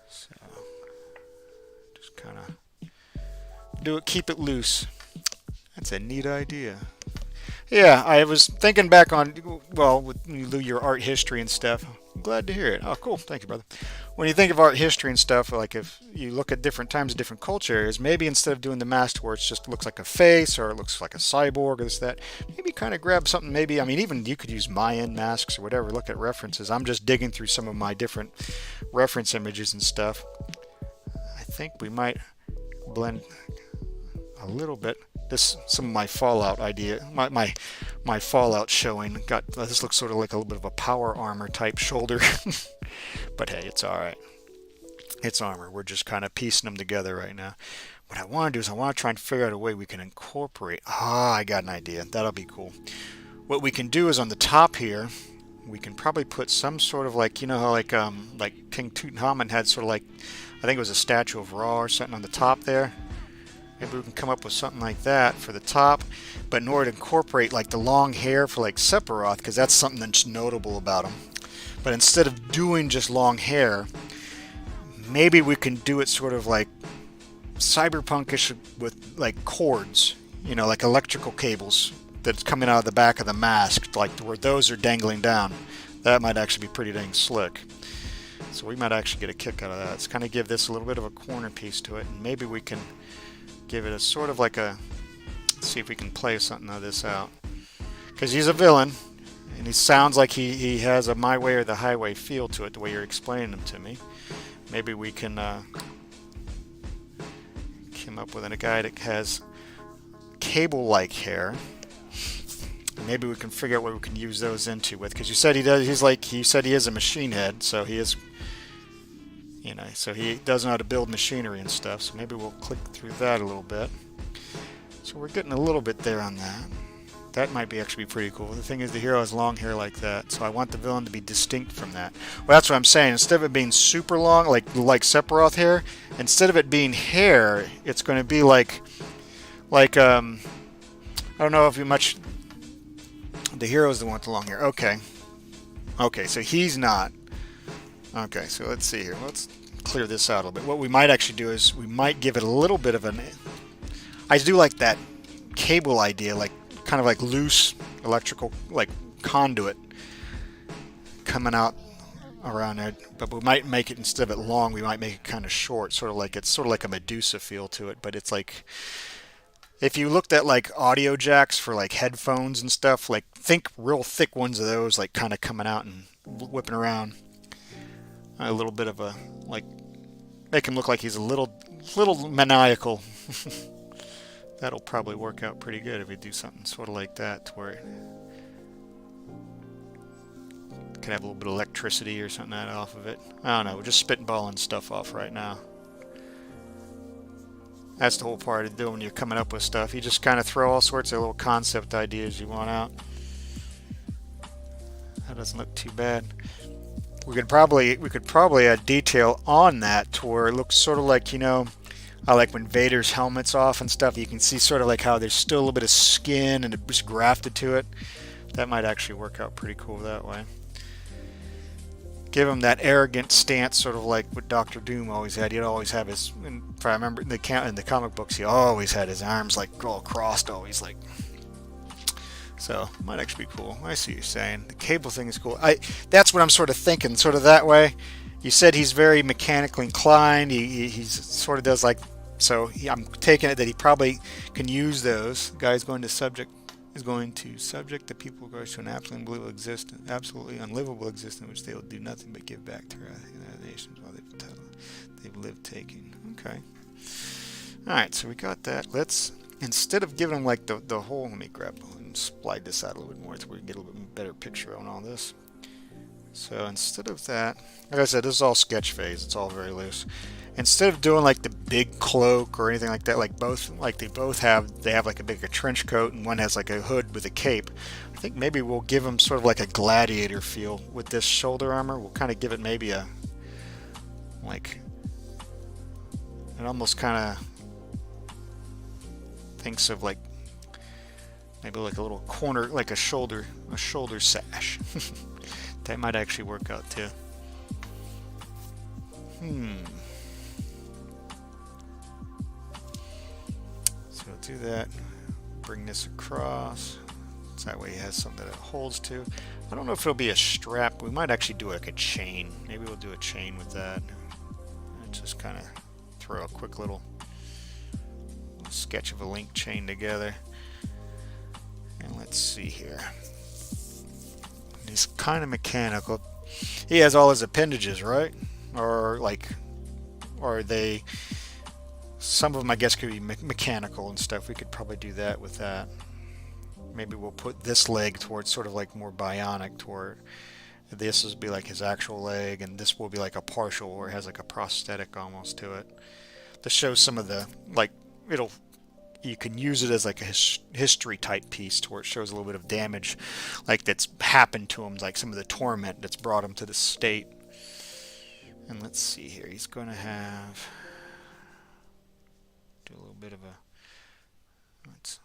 So just kind of keep it loose. That's a neat idea. Yeah, I was thinking back on, well, with your art history and stuff. I'm glad to hear it. Oh, cool. Thank you, brother. When you think of art history and stuff, like if you look at different times, different culture areas, maybe instead of doing the mask where it just looks like a face or it looks like a cyborg or this, that, maybe kind of grab something, maybe, I mean, even you could use Mayan masks or whatever, look at references. I'm just digging through some of my different reference images and stuff. I think we might blend a little bit. Some of my Fallout idea, my Fallout showing got, this looks sort of like a little bit of a power armor type shoulder. But hey, it's alright. It's armor. We're just kind of piecing them together right now. What I want to do is I want to try and figure out a way we can incorporate. I got an idea. That'll be cool. What we can do is on the top here, we can probably put some sort of like, you know how like King Tutankhamun had sort of like, I think it was a statue of Ra or something on the top there. Maybe we can come up with something like that for the top, but in order to incorporate like the long hair for like Sephiroth, because that's something that's notable about him. But instead of doing just long hair, maybe we can do it sort of like cyberpunkish with like cords, you know, like electrical cables that's coming out of the back of the mask, like where those are dangling down. That might actually be pretty dang slick. So we might actually get a kick out of that. Let's kind of give this a little bit of a corner piece to it, and maybe we can give it a sort of like a, let's see if we can play something of this out. Because he's a villain, and he sounds like he has a my way or the highway feel to it, the way you're explaining him to me. Maybe we can come up with a guy that cable-like hair. Maybe we can figure out what we can use those into with, because you said he does. He said he is a machine head, so he is, so he does know how to build machinery and stuff. So maybe we'll click through that a little bit. So we're getting a little bit there on that. That might actually be pretty cool. The thing is, the hero has long hair like that, so I want the villain to be distinct from that. Well, that's what I'm saying. Instead of it being super long, like Sephiroth hair, instead of it being hair, it's going to be like I don't know if you much. The hero's the one with the long hair. Okay, so he's not. Okay, so let's see here. Let's clear this out a little bit. What we might actually do is we might give it a little bit of an. I do like that cable idea, like kind of like loose electrical, like conduit coming out around there. But we might make it, instead of it long, we might make it kind of short, sort of like a Medusa feel to it. But it's like, if you looked at like audio jacks for like headphones and stuff, like think real thick ones of those, like kind of coming out and whipping around. A little bit of a, like, make him look like he's a little maniacal. That'll probably work out pretty good if we do something sort of like that, to where it can have a little bit of electricity or something off of it. I don't know, we're just spitballing stuff off right now. That's the whole part of doing when you're coming up with stuff. You just kind of throw all sorts of little concept ideas you want out. That doesn't look too bad. We could probably add detail on that to where it looks sort of like, I like when Vader's helmet's off and stuff, you can see sort of like how there's still a little bit of skin and it's grafted to it. That might actually work out pretty cool that way. Give him that arrogant stance, sort of like what Doctor Doom always had. He'd always have his, if I remember in the comic books, he always had his arms like all crossed, always like. So it might actually be cool. I see what you're saying. The cable thing is cool. That's what I'm sort of thinking, sort of that way. You said he's very mechanically inclined. He's sort of does like. So I'm taking it that he probably can use those. The guy is going to subject the people to an absolutely unlivable existence, which they will do nothing but give back to the nations while they've lived taking. Okay. All right, so we got that. Let's, instead of giving them like the whole, let me grab and slide this out a little bit more so we can get a little bit better picture on all this. So instead of that, like I said, this is all sketch phase. It's all very loose. Instead of doing like the big cloak or anything like that, they have like a bigger trench coat and one has like a hood with a cape. I think maybe we'll give them sort of like a gladiator feel with this shoulder armor. We'll kind of give it maybe a, like, it almost kind of thinks of like maybe like a little corner, like a shoulder sash. That might actually work out too. So do that. Bring this across. So that way he has something that it holds to. I don't know if it'll be a strap. We might actually do like a chain. Maybe we'll do a chain with that. And just kind of throw a quick little sketch of a link chain together. And let's see here. He's kind of mechanical. He has all his appendages, right? Or they, some of them I guess could be mechanical and stuff. We could probably do that with that. Maybe we'll put this leg towards sort of like more bionic, toward this will be like his actual leg, and this will be like a partial, or it has like a prosthetic almost to it. To show some of the, like, you can use it as like a history type piece to where it shows a little bit of damage like that's happened to him, like some of the torment that's brought him to this state. And let's see here, he's going to have, do a little bit of a, let's,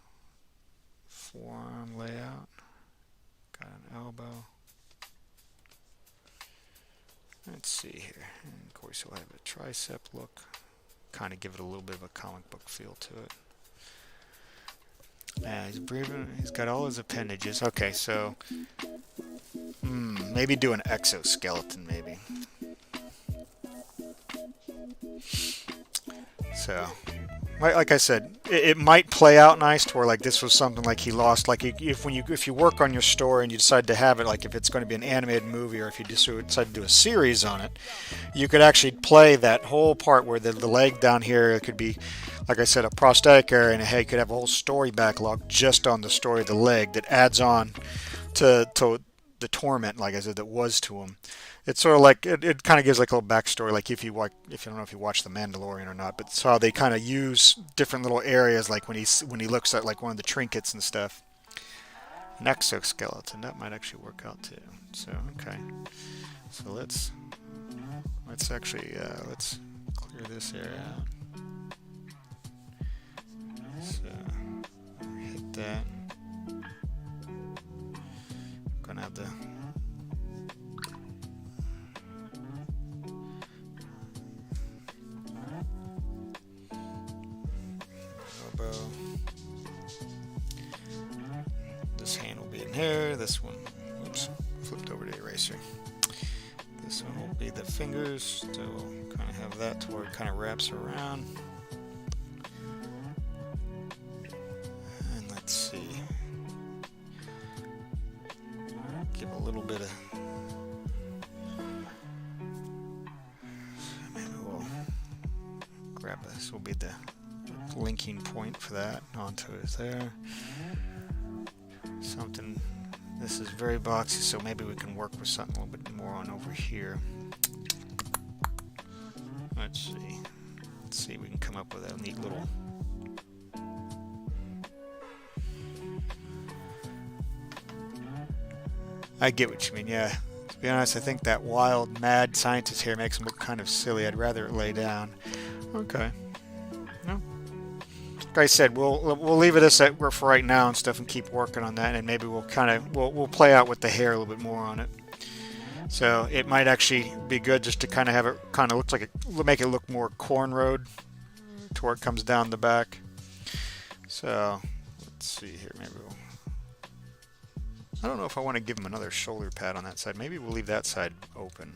forearm layout, got an elbow. Let's see here, and of course he'll have a tricep look, kind of give it a little bit of a comic book feel to it. Yeah, he's breathing. He's got all his appendages. Okay, so maybe do an exoskeleton, maybe. So, like I said, it might play out nice to where like this was something like he lost. Like if you work on your story and you decide to have it, like if it's going to be an animated movie or if you decide to do a series on it, you could actually play that whole part where the leg down here, it could be like I said, a prosthetic area and a head could have a whole story backlog just on the story of the leg that adds on to the torment, like I said, that was to him. It's sort of like it kind of gives like a little backstory, like if you watch, if you don't know if you watch The Mandalorian or not, but it's how they kind of use different little areas, like when he looks at like one of the trinkets and stuff. An exoskeleton, that might actually work out too. So okay, so let's actually let's clear this area out. So hit that. Gonna have the elbow. This hand will be in here. This one, oops, flipped over to the eraser. This one will be the fingers. So we'll kind of have that to where it kind of wraps around. And let's see. Give a little bit of. Maybe we'll grab this. Will be the linking point for that onto it there. Something. This is very boxy, so maybe we can work with something a little bit more on over here. Let's see. Let's see if we can come up with a neat little. I get what you mean, yeah. To be honest, I think that wild, mad scientist here makes him look kind of silly. I'd rather it lay down. Okay. No. Like I said, we'll leave it as that for right now and stuff, and keep working on that, and maybe we'll kind of we'll play out with the hair a little bit more on it. So it might actually be good just to kind of have it kind of looks like make it look more cornrowed to where it comes down the back. So let's see here, maybe we'll. I don't know if I want to give him another shoulder pad on that side. Maybe we'll leave that side open.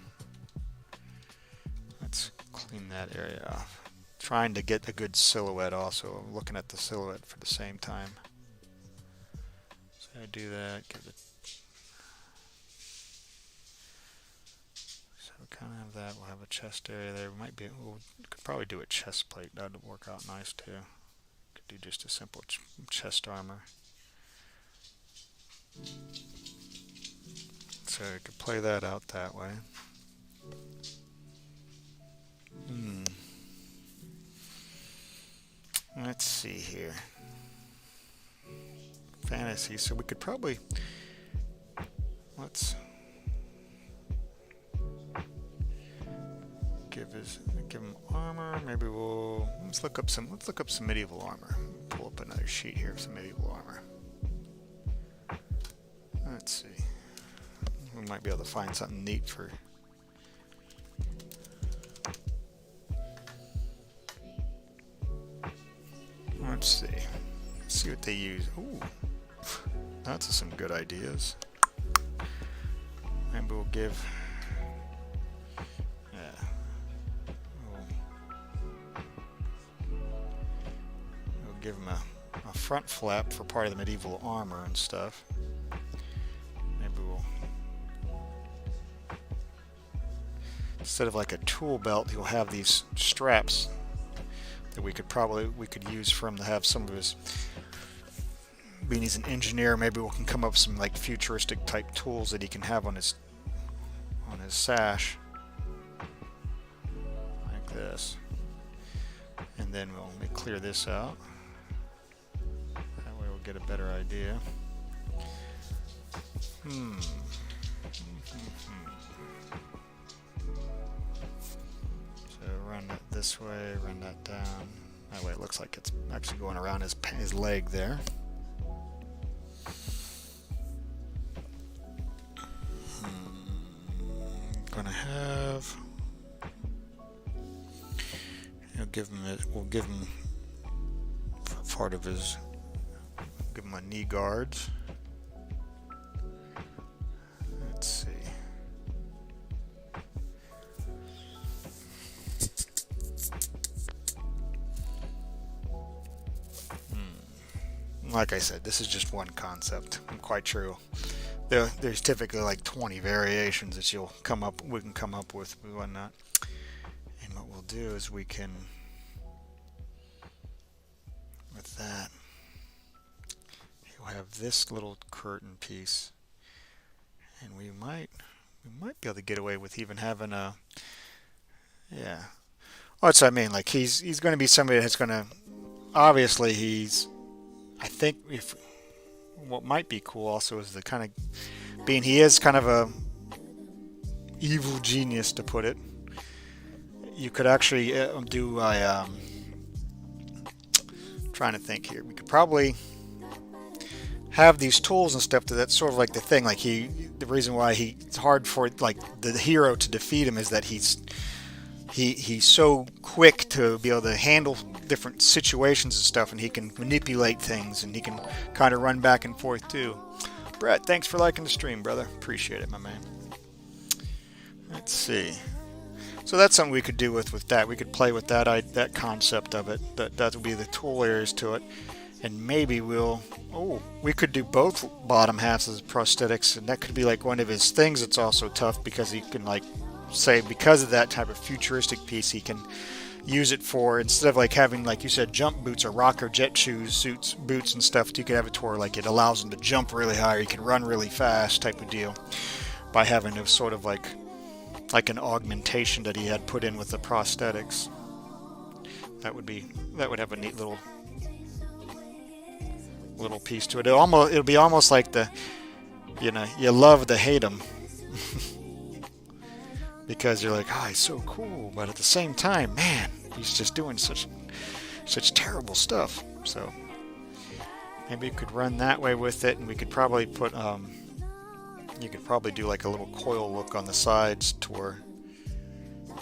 Let's clean that area off. Trying to get a good silhouette also. I'm looking at the silhouette for the same time. So I do that, give it. So we kind of have that. We'll have a chest area there. We might be. We could probably do a chest plate. That would work out nice too. Could do just a simple chest armor. So I could play that out that way. Let's see here. Fantasy. So we could probably let's give him armor. Maybe we'll let's look up some medieval armor. Pull up another sheet here of some medieval armor. Let's see. We might be able to find something neat for. Let's see. Let's see what they use. Ooh, that's some good ideas. Maybe we'll give. Yeah. We'll give him a front flap for part of the medieval armor and stuff. Instead of like a tool belt, he'll have these straps that we could use for him to have some of his. Being he's an engineer, maybe we can come up with some like futuristic type tools that he can have on his sash, like this. And then let me clear this out. That way we'll get a better idea. Run that this way, run that down. That way it looks like it's actually going around his leg there. Gonna have. We'll give him part of his. Give him a knee guards. Let's see. Like I said, this is just one concept. I'm quite sure there's typically like 20 variations that we can come up with and whatnot. And what we'll do is we can this little curtain piece, and we might be able to get away with even having a, yeah. Oh, that's what I mean. Like he's going to be somebody that's going to, obviously he's, I think if what might be cool also is the kind of being he is kind of a evil genius, to put it. You could actually do a trying to think here. We could probably have these tools and stuff. That's sort of like the thing. Like the reason why it's hard for like the hero to defeat him is that he's so quick to be able to handle different situations and stuff, and he can manipulate things, and he can kind of run back and forth too. Brett, thanks for liking the stream, brother. Appreciate it, my man. Let's see. So that's something we could do with that. We could play with that concept of it. That would be the tool areas to it. And maybe we could do both bottom halves as prosthetics, and that could be like one of his things. It's also tough because he can, like, say, because of that type of futuristic piece, he can use it for, instead of like having, like you said, jump boots or rocker jet shoes, boots and stuff, you could have it to where like it allows him to jump really high, or he can run really fast type of deal, by having a sort of like an augmentation that he had put in with the prosthetics. That would have a neat little piece to it. It'll be almost like you love to hate him because you're like, oh, he's so cool, but at the same time, man, he's just doing such terrible stuff. So maybe you could run that way with it, and we could probably put you could probably do like a little coil look on the sides to where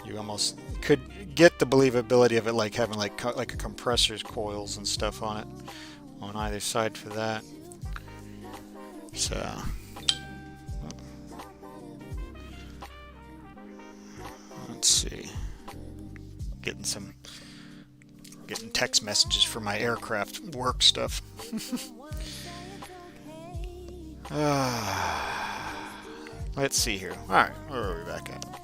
you almost could get the believability of it, like having like a compressor's coils and stuff on it on either side for that. So let's see, getting text messages for my aircraft work stuff. Let's see here. Alright, where are we back at?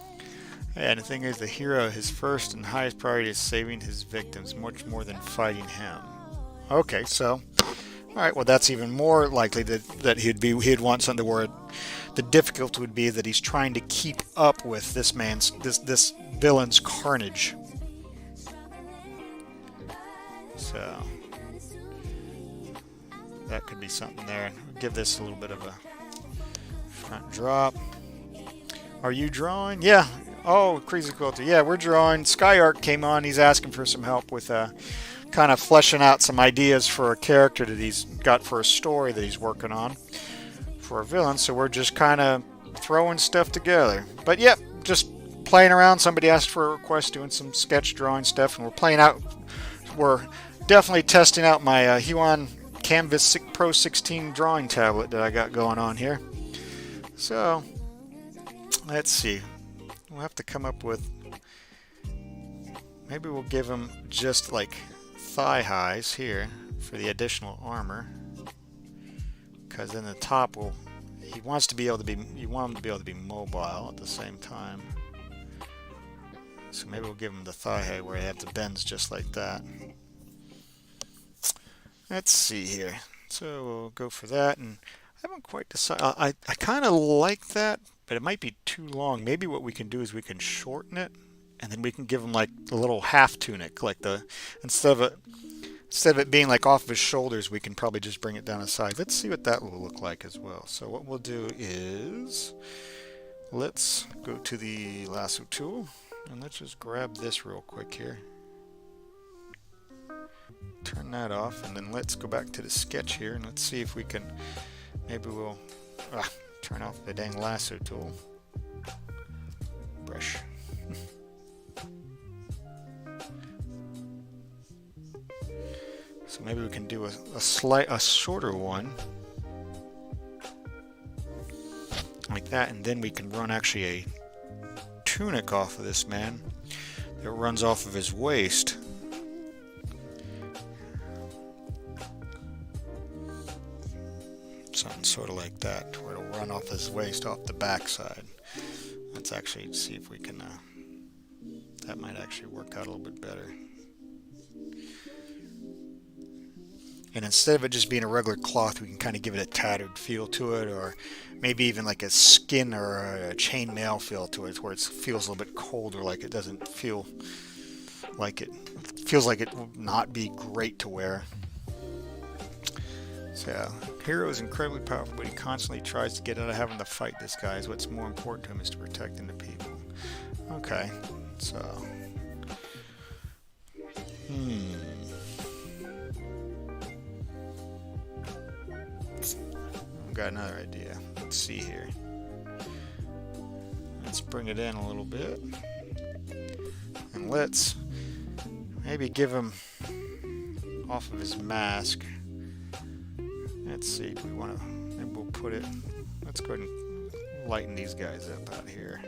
And the thing is, the hero, his first and highest priority is saving his victims, much more than fighting him. Okay, so, alright, well that's even more likely that he'd want something where the difficulty would be that he's trying to keep up with this villain's carnage. So that could be something there. Give this a little bit of a front drop. Are you drawing? Yeah. Oh, Crazy Quilter. Yeah, we're drawing. Skyark came on. He's asking for some help with kind of fleshing out some ideas for a character that he's got for a story that he's working on for a villain. So we're just kind of throwing stuff together. But yep, just playing around. Somebody asked for a request, doing some sketch drawing stuff, and we're definitely testing out my Huion Kamvas Pro 16 drawing tablet that I got going on here. So let's see. We'll have to come up with, maybe we'll give him just like thigh highs here for the additional armor, because in the top you want him to be able to be mobile at the same time. So maybe we'll give him the thigh high where he has the bends just like that. Let's see here. So we'll go for that, and I haven't quite decided. I kind of like that, but it might be too long. Maybe what we can do is we can shorten it, and then we can give him like a little half tunic, like instead of it being like off of his shoulders, we can probably just bring it down his side. Let's see what that will look like as well. So what we'll do is, let's go to the lasso tool, and let's just grab this real quick here. Turn that off, and then let's go back to the sketch here, and let's see if we can, maybe we'll turn off the dang lasso tool. Brush. So maybe we can do a shorter one like that, and then we can run actually a tunic off of this man that runs off of his waist. Something sort of like that, where it'll run off his waist off the backside. Let's actually see if we can, that might actually work out a little bit better. And instead of it just being a regular cloth, we can kind of give it a tattered feel to it, or maybe even like a skin or a chainmail feel to it, where it feels a little bit colder, like it doesn't feel like it feels like it will not be great to wear. So, Hero is incredibly powerful, but he constantly tries to get out of having to fight this guy. What's more important to him is to protecting the people. Okay, so I've got another idea. Let's see here. Let's bring it in a little bit, and let's maybe give him off of his mask. Let's see, do we want to, maybe we'll put it, let's go ahead and lighten these guys up out here.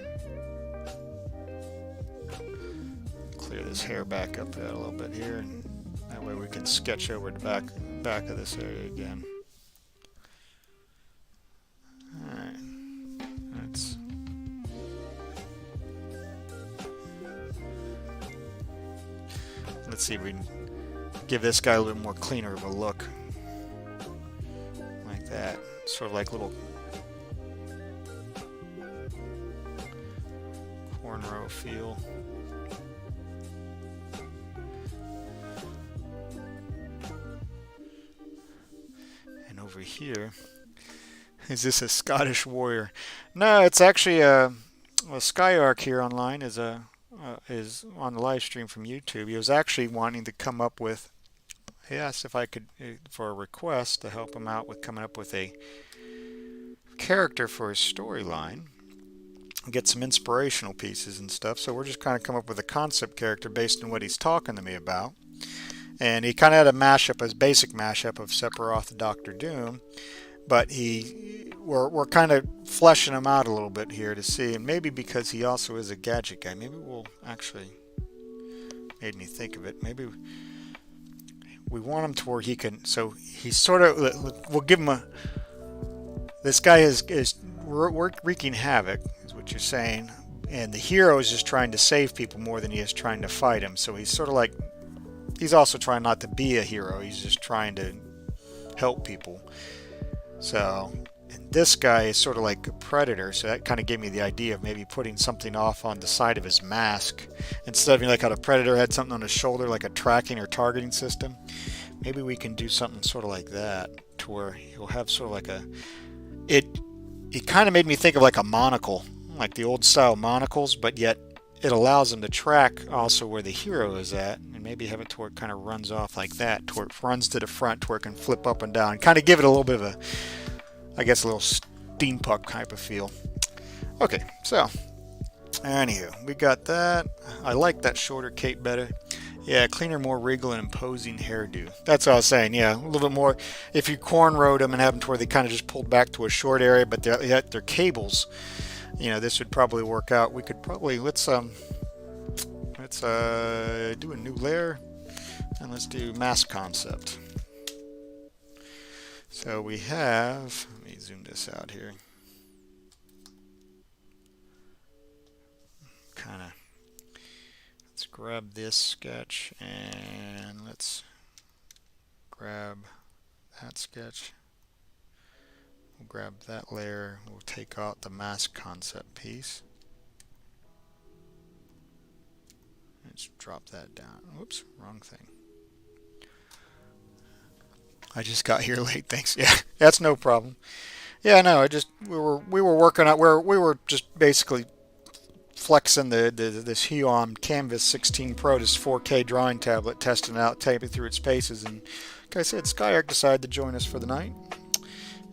Clear this hair back up a little bit here, and that way we can sketch over the back of this area again. Alright, let's see if we can give this guy a little more cleaner of a look. Like that. Sort of like little cornrow feel. And over here, is this a Scottish warrior? No, it's actually a Skyark here online is on the live stream from YouTube. He was actually wanting to come up with, he asked if I could, for a request to help him out with coming up with a character for his storyline, get some inspirational pieces and stuff. So we're just kind of come up with a concept character based on what he's talking to me about. And he kind of had a mashup, a basic mashup of Sephiroth and Doctor Doom, but we're kind of fleshing him out a little bit here to see, and maybe because he also is a gadget guy, maybe we'll actually, made me think of it, maybe we want him to where he can, so he's sort of, we'll give him this guy is wreaking havoc, is what you're saying, and the hero is just trying to save people more than he is trying to fight him. So he's sort of like, he's also trying not to be a hero, he's just trying to help people. So, and this guy is sort of like a predator, so that kind of gave me the idea of maybe putting something off on the side of his mask. Instead of being like how the predator had something on his shoulder, like a tracking or targeting system, maybe we can do something sort of like that, to where he'll have sort of like a, it kind of made me think of like a monocle, like the old style monocles, but yet it allows him to track also where the hero is at, and maybe have it to where it kind of runs off like that, to where it runs to the front, to where it can flip up and down, kind of give it a little bit of a, I guess, a little steampunk type of feel. Okay, so anywho, we got that. I like that shorter cape better. Yeah, cleaner, more regal and imposing hairdo. That's what I was saying. Yeah, a little bit more. If you cornrowed them and have them to where they kind of just pulled back to a short area, but they're cables, you know, this would probably work out. We could probably, let's do a new layer, and let's do mask concept. So we have, let me zoom this out here. Kind of, let's grab this sketch and let's grab that sketch. We'll grab that layer. We'll take out the mask concept piece. Let's drop that down. Whoops, wrong thing. I just got here late. Thanks. Yeah, that's no problem. Yeah, no, we were working out where we were just basically flexing this Huion Kamvas 16 Pro, this 4K drawing tablet, testing it out, taping through its paces, and like I said, Skyark decided to join us for the night.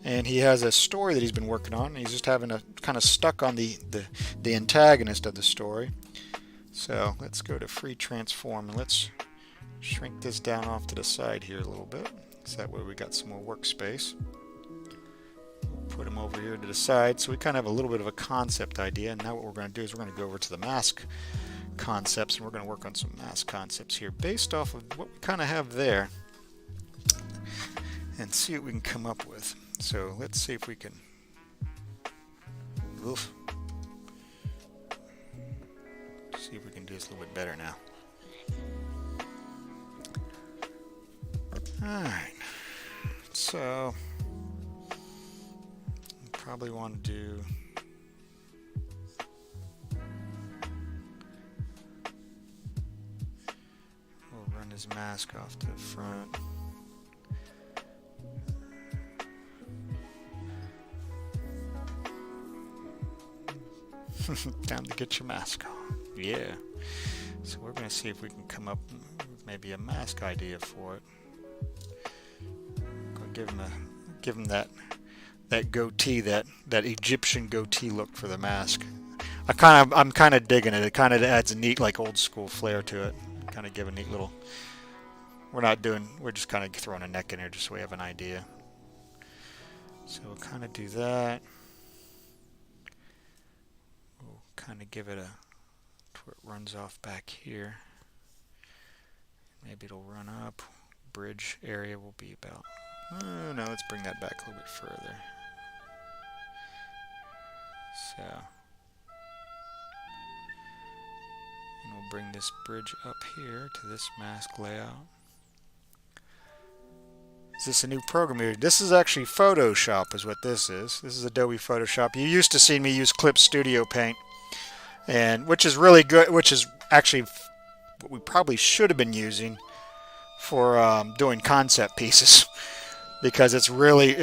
And he has a story that he's been working on. And he's just having a kind of stuck on the antagonist of the story. So let's go to free transform and let's shrink this down off to the side here a little bit. So that way we got some more workspace. Put him over here to the side. So we kind of have a little bit of a concept idea. And now what we're going to do is we're going to go over to the mask concepts, and we're going to work on some mask concepts here based off of what we kind of have there, and see what we can come up with. So let's see if we can, see if we can do this a little bit better now. Alright. So probably want to do we'll run his mask off to the front. Time to get your mask on. Yeah. So we're going to see if we can come up with maybe a mask idea for it. Give him that goatee, that Egyptian goatee look for the mask. I'm kind of digging it. It kind of adds a neat, like, old school flair to it. Kind of give a neat little. We're just kind of throwing a neck in there just so we have an idea. So we'll kind of do that. We'll kind of give it to where it runs off back here. Maybe it'll run up. Bridge area will be about. No, let's bring that back a little bit further. So, and we'll bring this bridge up here to this mask layout. Is this a new program here? This is actually Photoshop is what this is. This is Adobe Photoshop. You used to see me use Clip Studio Paint, and which is really good, which is actually what we probably should have been using for doing concept pieces. Because it's really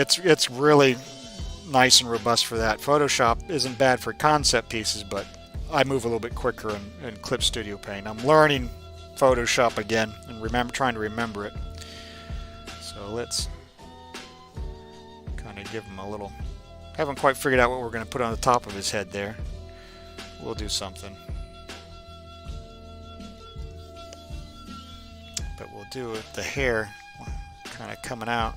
nice and robust for that. Photoshop isn't bad for concept pieces, but I move a little bit quicker in Clip Studio Paint. I'm learning Photoshop again and trying to remember it. So let's kind of give him a little. Haven't quite figured out what we're going to put on the top of his head there. We'll do something. But we'll do it. The hair kind of coming out.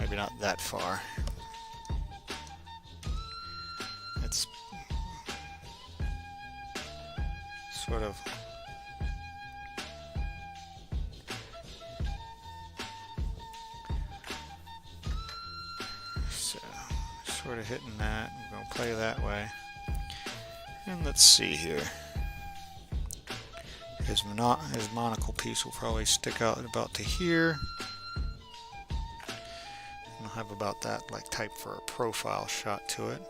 Maybe not that far. It's sort of hitting that. We're going to play that way. And let's see here. His monocle piece will probably stick out about to here. I'll have about that like type for a profile shot to it.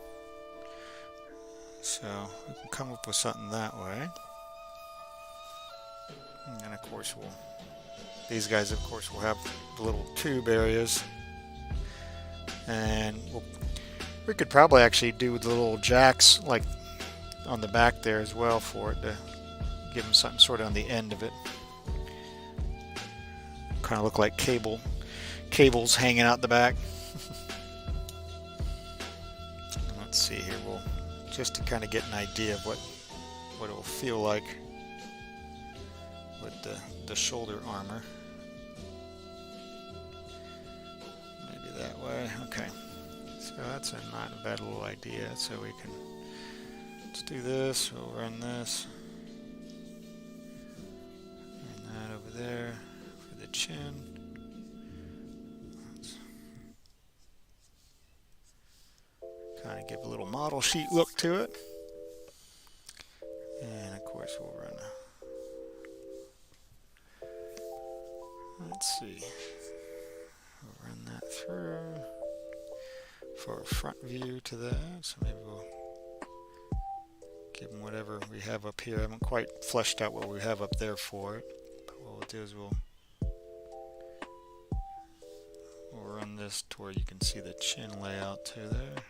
So we can come up with something that way. And then of course these guys of course will have the little tube areas. And we could probably actually do the little jacks like on the back there as well for it to give them something sort of on the end of it. Kind of look like cables hanging out the back. Let's see here. We'll just to kind of get an idea of what it will feel like with the shoulder armor. Maybe that way. Okay. So that's not a bad little idea. So we can let's do this. We'll run this. And that over there for the chin. Kind of give a little model sheet look to it. And of course we'll run let's see. We'll run that through for a front view to that. So maybe we'll give them whatever we have up here. I haven't quite fleshed out what we have up there for it. But what we'll do is we'll run this to where you can see the chin layout too there.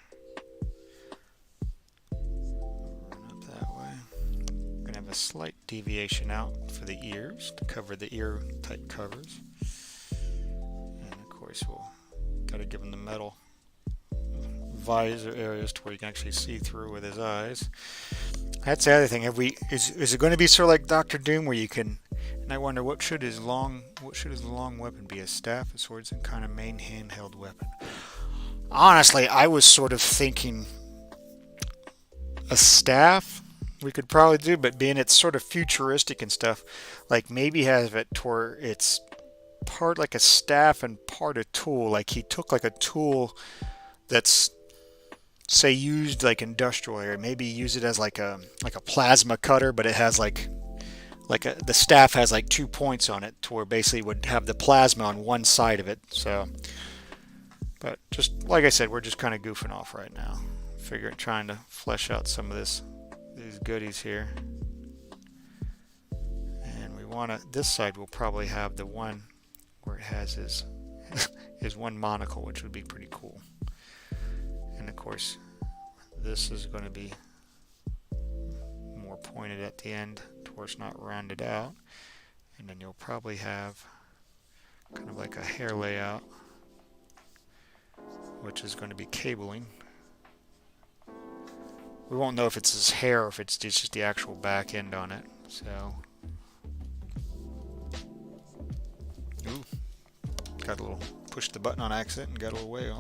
A slight deviation out for the ears to cover the ear type covers, and of course we'll got to give him the metal visor areas to where you can actually see through with his eyes. That's the other thing. Is it going to be sort of like Dr. Doom where you can? And I wonder what should his long weapon be? A staff, a sword, some kind of main handheld weapon. Honestly, I was sort of thinking a staff. We could probably do, but being it's sort of futuristic and stuff, like maybe have it to where it's part like a staff and part a tool. Like he took like a tool that's say used like industrial area, maybe use it as like a plasma cutter, but it has like like the staff has like 2 points on it to where basically would have the plasma on one side of it. So, but just like I said, we're just kind of goofing off right now, trying to flesh out some of these goodies here. And we want to, this side will probably have the one where it has his one monocle, which would be pretty cool. And of course, this is going to be more pointed at the end, towards not rounded out. And then you'll probably have kind of like a hair layout, which is going to be cabling. We won't know if it's his hair or if it's just the actual back end on it. So, ooh, got a little, pushed the button on accident and got away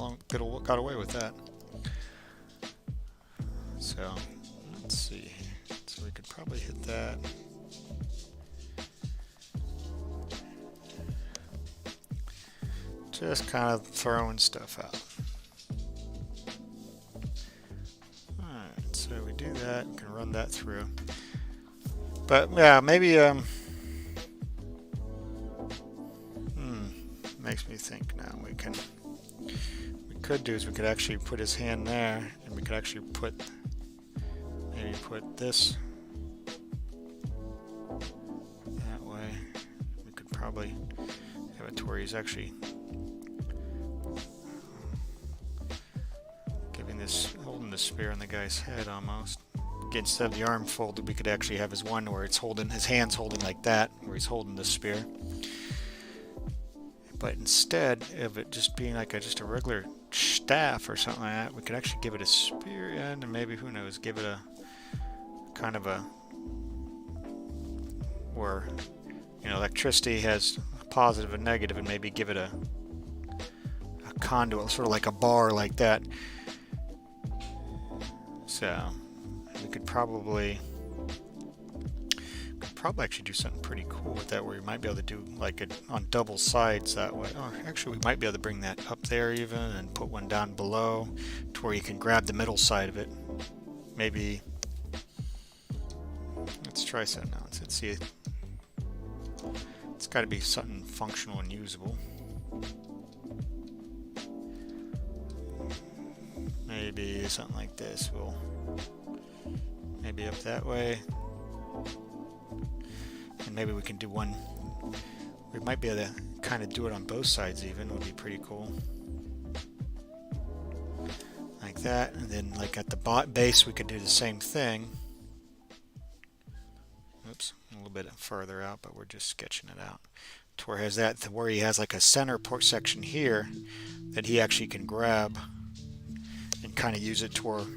with that. So let's see. So we could probably hit that. Just kind of throwing stuff out. Alright, so we do that, we can run that through. But yeah, maybe makes me think now we could do is we could actually put his hand there, and we could actually maybe put this that way. We could probably have it to where he's actually holding the spear on the guy's head almost. Instead of the arm folded, we could actually have his one where it's holding his hands holding like that, where he's holding the spear. But instead of it just being like just a regular staff or something like that, we could actually give it a spear end, and maybe, who knows, give it a kind of a where, you know, electricity has a positive and negative, and maybe give it a conduit, sort of like a bar like that. So we could probably actually do something pretty cool with that, where you might be able to do like it on double sides that way. Or actually, we might be able to bring that up there even, and put one down below to where you can grab the middle side of it. Maybe let's try something else. Let's see. It's got to be something functional and usable. Maybe something like this. We'll maybe up that way. And maybe we can do one. We might be able to kind of do it on both sides even. Would be pretty cool. Like that. And then like at the base we could do the same thing. Oops, a little bit further out, but we're just sketching it out. To where he has like a center port section here that he actually can grab and kind of use it toward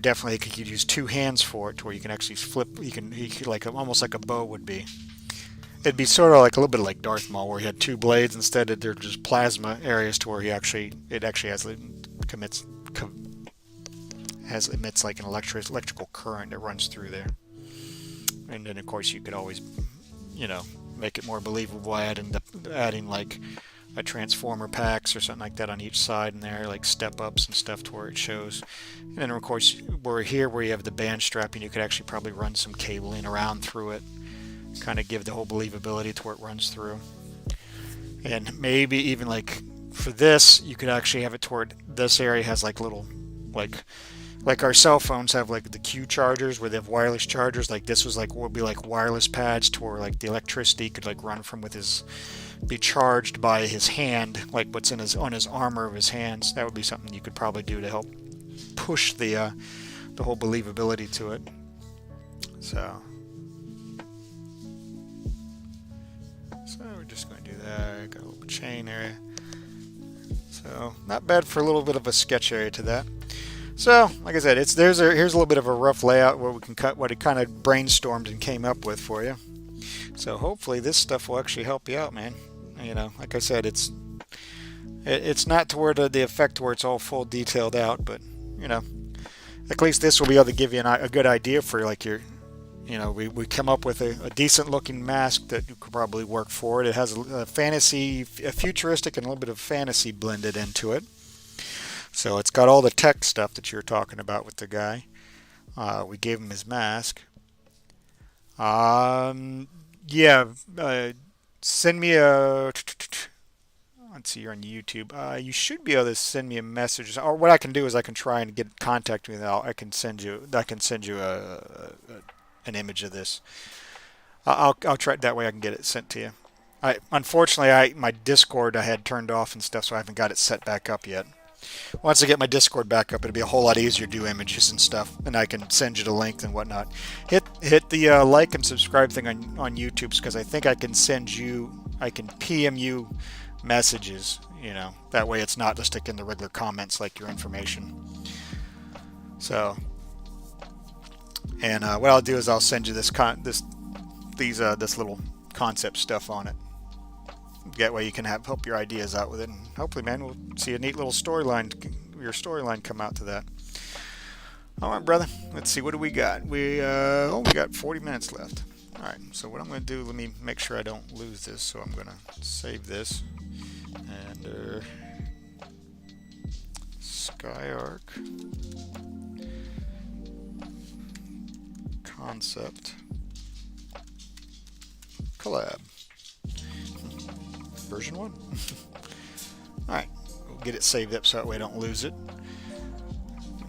definitely he could use two hands for it, to where you can actually flip. He could like almost like a bow would be. It'd be sort of like a little bit like Darth Maul, where he had two blades instead of they're just plasma areas, to where it actually emits like an electrical current that runs through there. And then of course you could always, you know, make it more believable by adding like a transformer packs or something like that on each side in there, like step ups and stuff, to where it shows. And then of course where you have the band strapping, you could actually probably run some cabling around through it, kind of give the whole believability to where it runs through. And maybe even like for this, you could actually have it toward this area has like little like our cell phones have like the Q chargers where they have wireless chargers. Like this would be like wireless pads to where like the electricity could like run from be charged by his hand, like what's on his armor of his hands. That would be something you could probably do to help push the whole believability to it. So we're just going to do that. Got a little chain area. So not bad for a little bit of a sketch area to that. So, like I said, here's a little bit of a rough layout where we can cut what it kind of brainstormed and came up with for you. So hopefully this stuff will actually help you out, man. You know, like I said, it's not to where the effect where it's all full detailed out, but you know, at least this will be able to give you a good idea for like your, you know, we come up with a decent looking mask that you could probably work for it. It has a futuristic and a little bit of fantasy blended into it. So it's got all the tech stuff that you were talking about with the guy. We gave him his mask. Yeah. Send me a. Let's see, you're on YouTube. You should be able to send me a message, or what I can do is I can try and get contact with you. I can send you. I can send you an image of this. I'll try it that way. I can get it sent to you. Unfortunately, my Discord I had turned off and stuff, so I haven't got it set back up yet. Once I get my Discord back up, it'll be a whole lot easier to do images and stuff, and I can send you the link and whatnot. Hit the like and subscribe thing on YouTube, because I think I can PM you messages. That way it's not just stick in the regular comments like your information. So, and what I'll do is I'll send you this little concept stuff on it. That way you can help your ideas out with it, and hopefully, man, we'll see a neat little your storyline come out to that. All right, brother. Let's see, what do we got? We got 40 minutes left. All right. So what I'm going to do, let me make sure I don't lose this. So I'm going to save this and SkyArc concept collab. Version 1. Alright, we'll get it saved up so that way I don't lose it.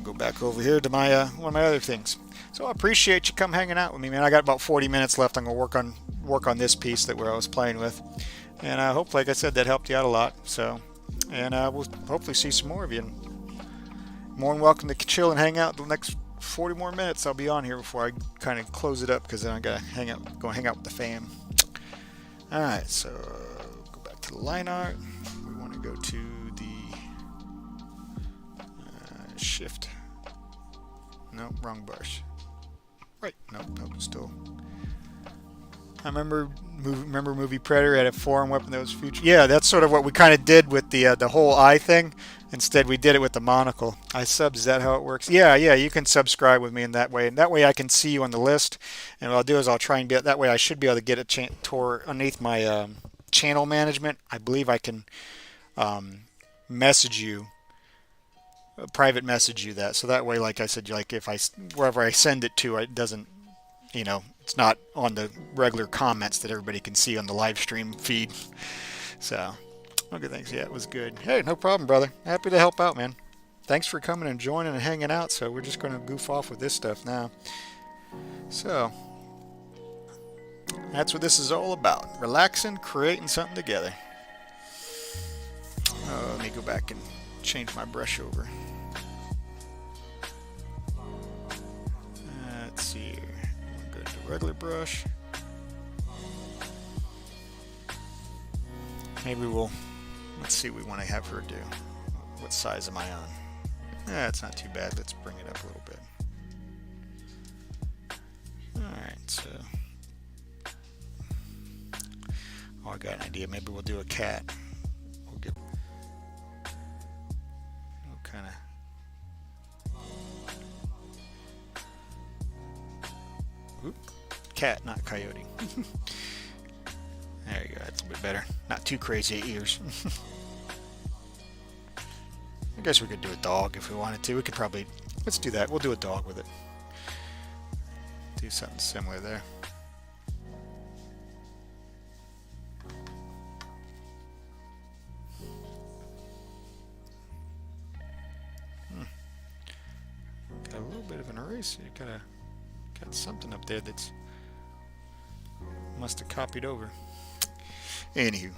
Go back over here to my one of my other things. So I appreciate you come hanging out with me, man. I got about 40 minutes left. I'm going to work on this piece where I was playing with. And I hope, like I said, that helped you out a lot. So, and we'll hopefully see some more of you. More than welcome to chill and hang out the next 40 more minutes. I'll be on here before I kind of close it up, because then I got to go hang out with the fam. Alright, so to the line art. We want to go to the shift. No, wrong brush. Right. Nope. Still. I remember movie Predator had a forearm weapon that was future. Yeah, that's sort of what we kind of did with the whole eye thing. Instead, we did it with the monocle. Is that how it works? Yeah. You can subscribe with me in that way, and that way I can see you on the list. And what I'll do is I'll try and that way I should be able to get a tour underneath my channel management. I believe I can message you, private message you that. So that way, like I said, like if wherever I send it to, it doesn't, it's not on the regular comments that everybody can see on the live stream feed. So, okay, thanks. Yeah, it was good. Hey, no problem, brother. Happy to help out, man. Thanks for coming and joining and hanging out. So we're just going to goof off with this stuff now. So, that's what this is all about. Relaxing, creating something together. Let me go back and change my brush over. Let's see here. Go to the regular brush. Maybe let's see what we want to have her do. What size am I on? It's not too bad. Let's bring it up a little bit. Alright, so. I got an idea. Maybe we'll do a cat. We'll kind of. Cat, not coyote. There you go. That's a bit better. Not too crazy ears. I guess we could do a dog if we wanted to. We could probably. Let's do that. We'll do a dog with it. Do something similar there. Got a little bit of an erase. You got something up there that's must have copied over. Anywho.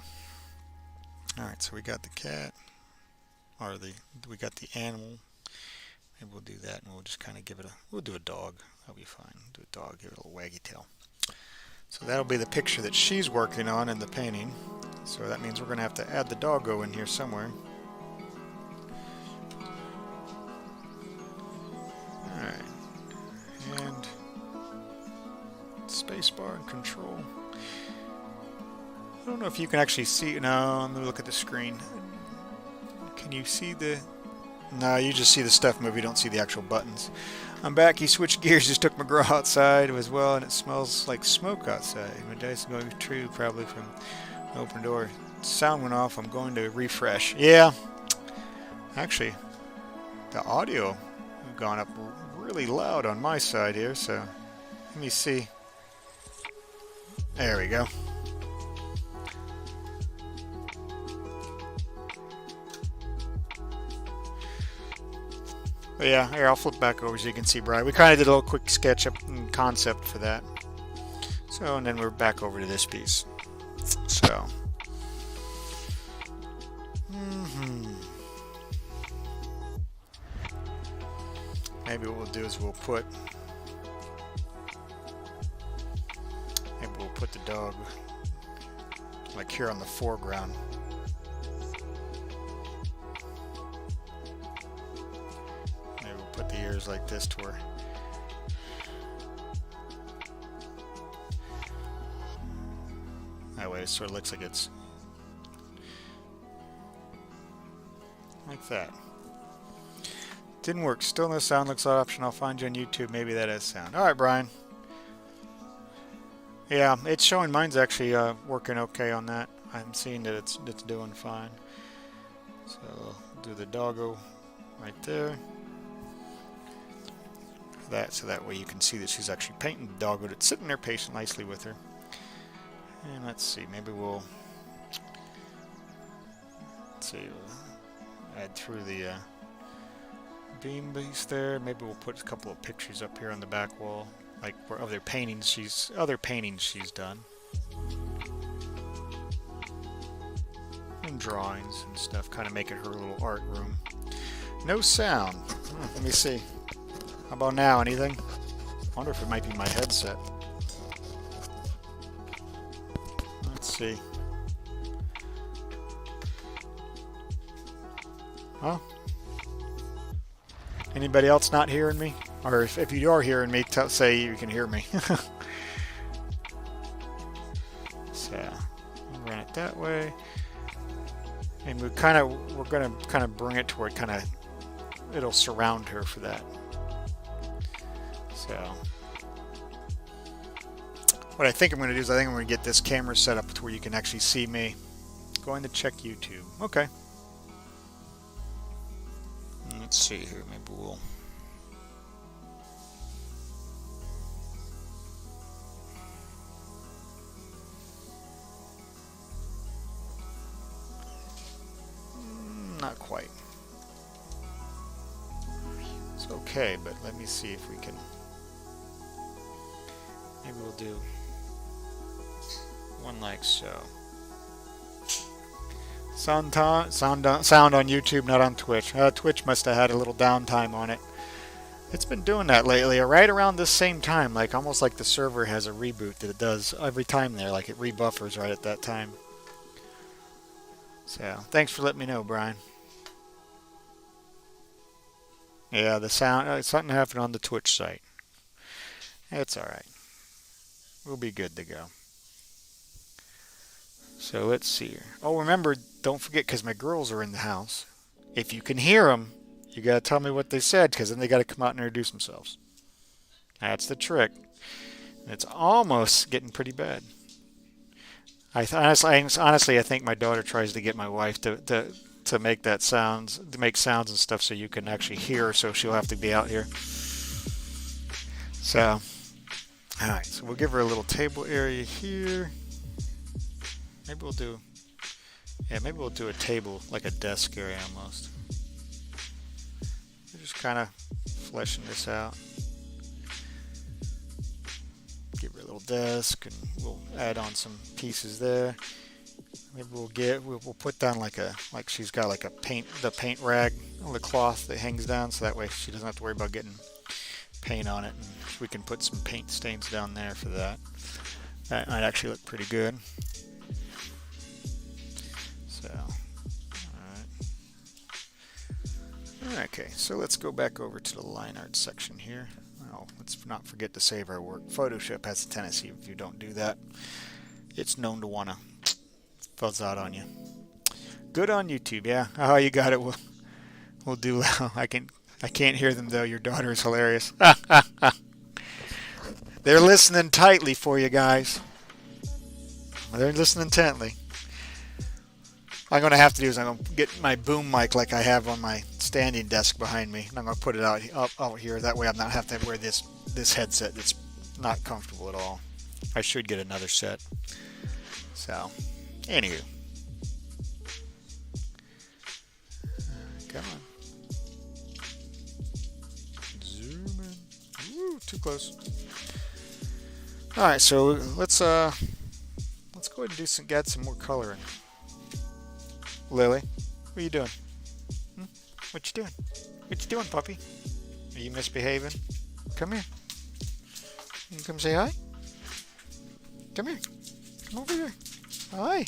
Alright, so we got the cat. We got the animal. Maybe we'll do that, and we'll just kind of we'll do a dog. That'll be fine. Do a dog, give it a little waggy tail. So that'll be the picture that she's working on in the painting. So that means we're going to have to add the doggo in here somewhere. Alright. And spacebar and control. I don't know if you can actually see. No, let me look at the screen. Can you see the... No, you just see the stuff move. You don't see the actual buttons. I'm back. He switched gears. Just took McGraw outside as well, and it smells like smoke outside. My dice going true, probably from the open door. Sound went off. I'm going to refresh. Yeah. Actually, the audio has gone up really loud on my side here, so let me see. There we go. But yeah, here, I'll flip back over so you can see Brian. We kind of did a little quick sketch up and concept for that. So, and then we're back over to this piece. So, maybe what we'll do is we'll put the dog like here on the foreground. Maybe we'll put the ears like this to where that way it sort of looks like it's like that. Didn't work. Still no sound. Looks like option. I'll find you on YouTube. Maybe that has sound. All right, Brian. Yeah, it's showing mine's actually working okay on that. I'm seeing that it's doing fine. So I'll do the doggo right there. So that way you can see that she's actually painting the doggo that's sitting there patient nicely with her. And let's see, maybe we'll add through the beam piece there. Maybe we'll put a couple of pictures up here on the back wall, like for other paintings she's done, and drawings and stuff, kind of make it her little art room. No sound. Let me see. How about now? Anything? I wonder if it might be my headset. Let's see. Huh? Anybody else not hearing me? Or if you are hearing me, say you can hear me. So we'll run it that way, and we're gonna kind of bring it to where it'll surround her for that. So what I think I'm going to do is I'm going to get this camera set up to where you can actually see me. Going to check YouTube. Okay. Let's see here. Maybe we'll. Not quite. It's okay, but let me see if we can. Maybe we'll do one like so. Sound on YouTube, not on Twitch. Twitch must have had a little downtime on it. It's been doing that lately, right around this same time, like almost like the server has a reboot that it does every time there, like it rebuffers right at that time. So, thanks for letting me know, Brian. Yeah, the sound, something happened on the Twitch site. It's alright. We'll be good to go. So let's see here. Oh, remember, don't forget, because my girls are in the house. If you can hear them, you got to tell me what they said, because then they got to come out and introduce themselves. That's the trick. And it's almost getting pretty bad. Honestly, I think my daughter tries to get my wife to make that sounds, to make sounds and stuff, so you can actually hear her, so she'll have to be out here. So, all right. So we'll give her a little table area here. Maybe we'll do a table, like a desk area almost. We're just kind of fleshing this out. Give her a little desk, and we'll add on some pieces there. Maybe we'll put down like she's got like the paint rag, the cloth that hangs down, so that way she doesn't have to worry about getting paint on it, and we can put some paint stains down there for that. That might actually look pretty good. So, alright. Okay, so let's go back over to the line art section here. Oh, let's not forget to save our work. Photoshop has a tendency, if you don't do that, it's known to want to fuzz out on you. Good on YouTube, yeah. Oh, you got it. We'll do. I can't hear them though. Your daughter is hilarious. They're listening tightly for you guys. They're listening intently. What I'm going to have to do is I'm going to get my boom mic like I have on my standing desk behind me. And I'm going to put it out here. That way I'm not have to wear this headset that's not comfortable at all. I should get another set. So, anywho. Come on. Zoom in. Woo, too close. Alright, so let's go ahead and get some more color in. Lily, what are you doing? What you doing? What you doing, puppy? Are you misbehaving? Come here. You come say hi? Come here. Come over here. Hi.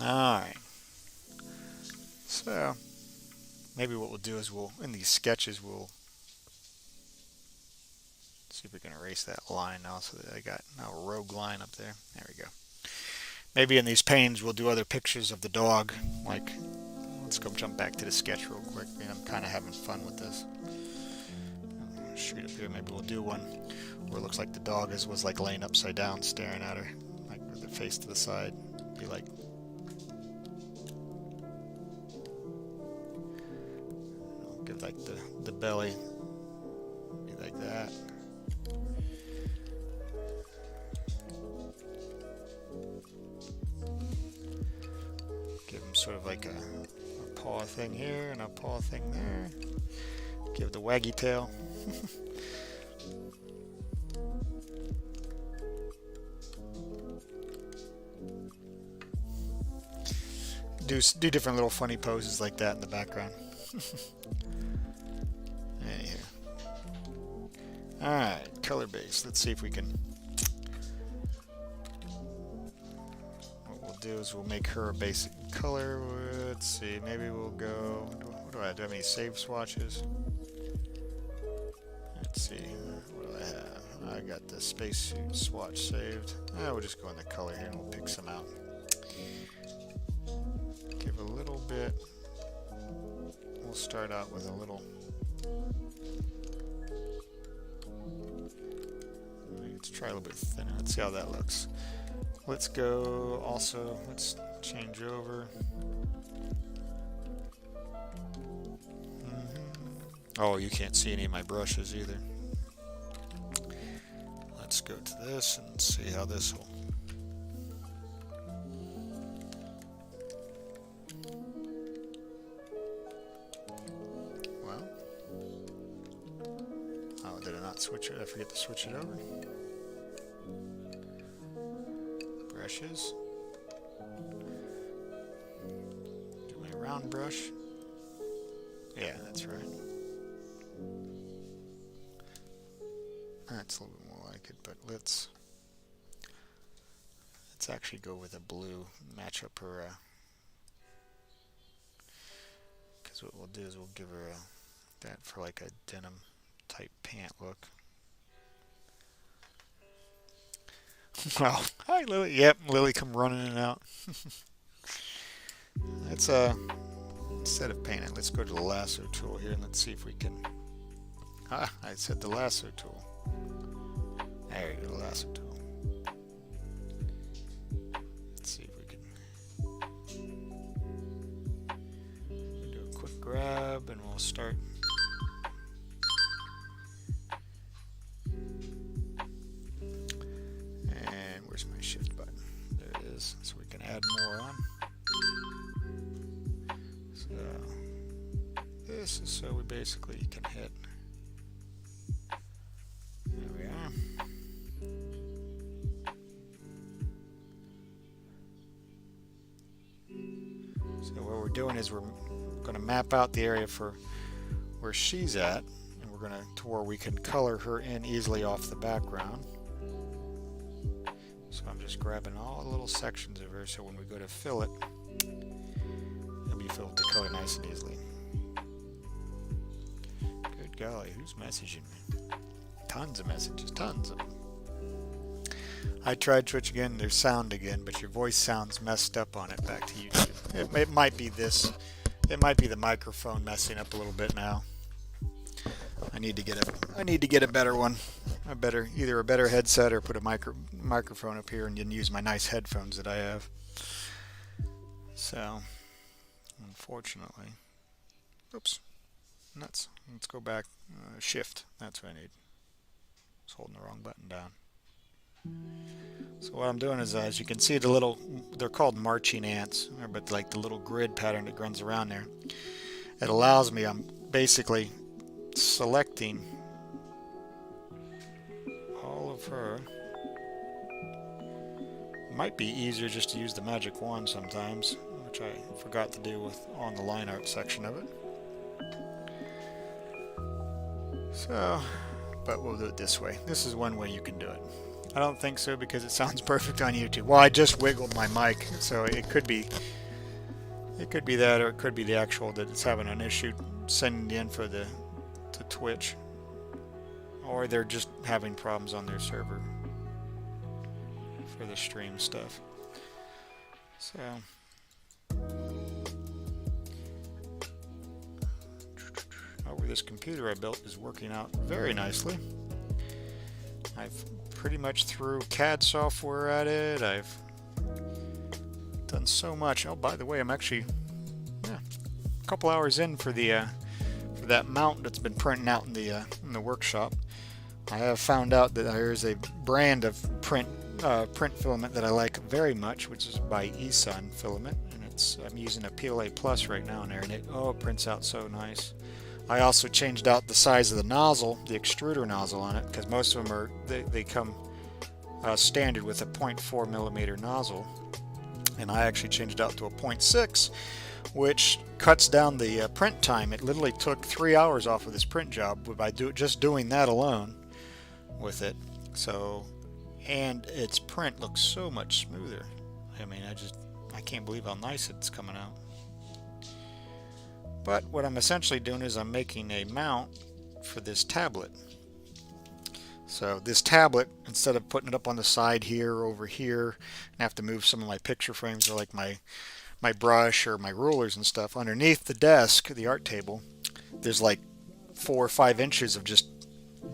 Alright. So, maybe what we'll do is in these sketches, we'll see if we can erase that line now so that I got a rogue line up there. There we go. Maybe in these panes we'll do other pictures of the dog. Like, let's go jump back to the sketch real quick. I'm kind of having fun with this. Shoot up here. Maybe we'll do one where it looks like the dog was like laying upside down, staring at her, like with the face to the side. Be like. Give like the belly. Be like that. Give him sort of like a paw thing here and a paw thing there. Give the waggy tail. do different little funny poses like that in the background. Alright, color base. Let's see if we can. What we'll do is we'll make her a basic color. Let's see, maybe we'll go. What do I have? Do I have any save swatches? Let's see. What do I have? I got the spacesuit swatch saved. We'll just go in the color here and we'll pick some out. Give a little bit. We'll start out with a little. Let's try a little bit thinner. Let's see how that looks. Let's go also. Let's change over. Oh, you can't see any of my brushes either. Let's go to this and see how this will. Well, oh, did I not switch it? I forget to switch it over. Brushes. Do my round brush. Yeah, that's right. That's a little bit more like it, but let's actually go with a blue, match up her, because what we'll do is we'll give her that for like a denim type pant look. Well, hi Lily. Yep, Lily come running in and out. Let's instead of painting, let's go to the lasso tool here and let's see if we can. I said the lasso tool. There you go, the lasso tool. Let's see if we can do a quick grab and we'll start. And where's my shift button? There it is. So we can add more on. So this is so we basically can hit. There we are. So what we're doing is we're going to map out the area for where she's at, and we're going to where we can color her in easily off the background. So I'm just grabbing all the little sections of her, so when we go to fill it, it'll be filled with the color nice and easily. Good golly, who's messaging me? Tons of messages, tons of them. I tried Twitch again, there's sound again, but your voice sounds messed up on it. Back to YouTube. It might be this. It might be the microphone messing up a little bit now. I need to get a better one. Either a better headset or put a microphone up here and then use my nice headphones that I have. So, unfortunately, oops. Nuts. Let's go back. Shift. That's what I need. I was holding the wrong button down. So what I'm doing is, as you can see, the little, they're called marching ants, but like the little grid pattern that runs around there. It allows me, I'm basically selecting all of her. It might be easier just to use the magic wand sometimes, which I forgot to do with on the line art section of it. So, but we'll do it this way. This is one way you can do it. I don't think so because it sounds perfect on YouTube. Well, I just wiggled my mic, so it could be that, or it could be the actual that it's having an issue sending the info to Twitch, or they're just having problems on their server for the stream stuff. So over this computer I built is working out very nicely. I've pretty much threw CAD software at it. I've done so much. Oh, by the way, I'm actually a couple hours in for the for that mount that's been printing out in the workshop. I have found out that there is a brand of print filament that I like very much, which is by eSun filament, and I'm using a PLA Plus right now in there, and it prints out so nice. I also changed out the size of the nozzle, the extruder nozzle on it, because most of them they come standard with a 0.4 millimeter nozzle, and I actually changed out to a 0.6, which cuts down the print time. It literally took 3 hours off of this print job by just doing that alone with it. So, and its print looks so much smoother. I mean, I can't believe how nice it's coming out. But what I'm essentially doing is I'm making a mount for this tablet. So this tablet, instead of putting it up on the side here or over here, and have to move some of my picture frames or like my brush or my rulers and stuff, underneath the desk, the art table, there's like 4 or 5 inches of just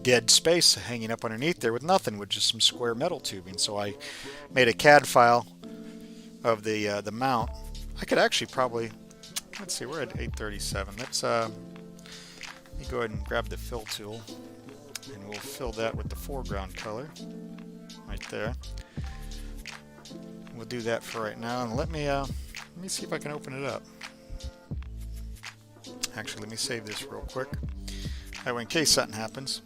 dead space hanging up underneath there with nothing, with just some square metal tubing. So I made a CAD file of the mount. I could actually probably, let's see, we're at 837. Let's let me go ahead and grab the fill tool, and we'll fill that with the foreground color right there. We'll do that for right now, and let me see if I can open it up. Actually, let me save this real quick. That way, in case something happens.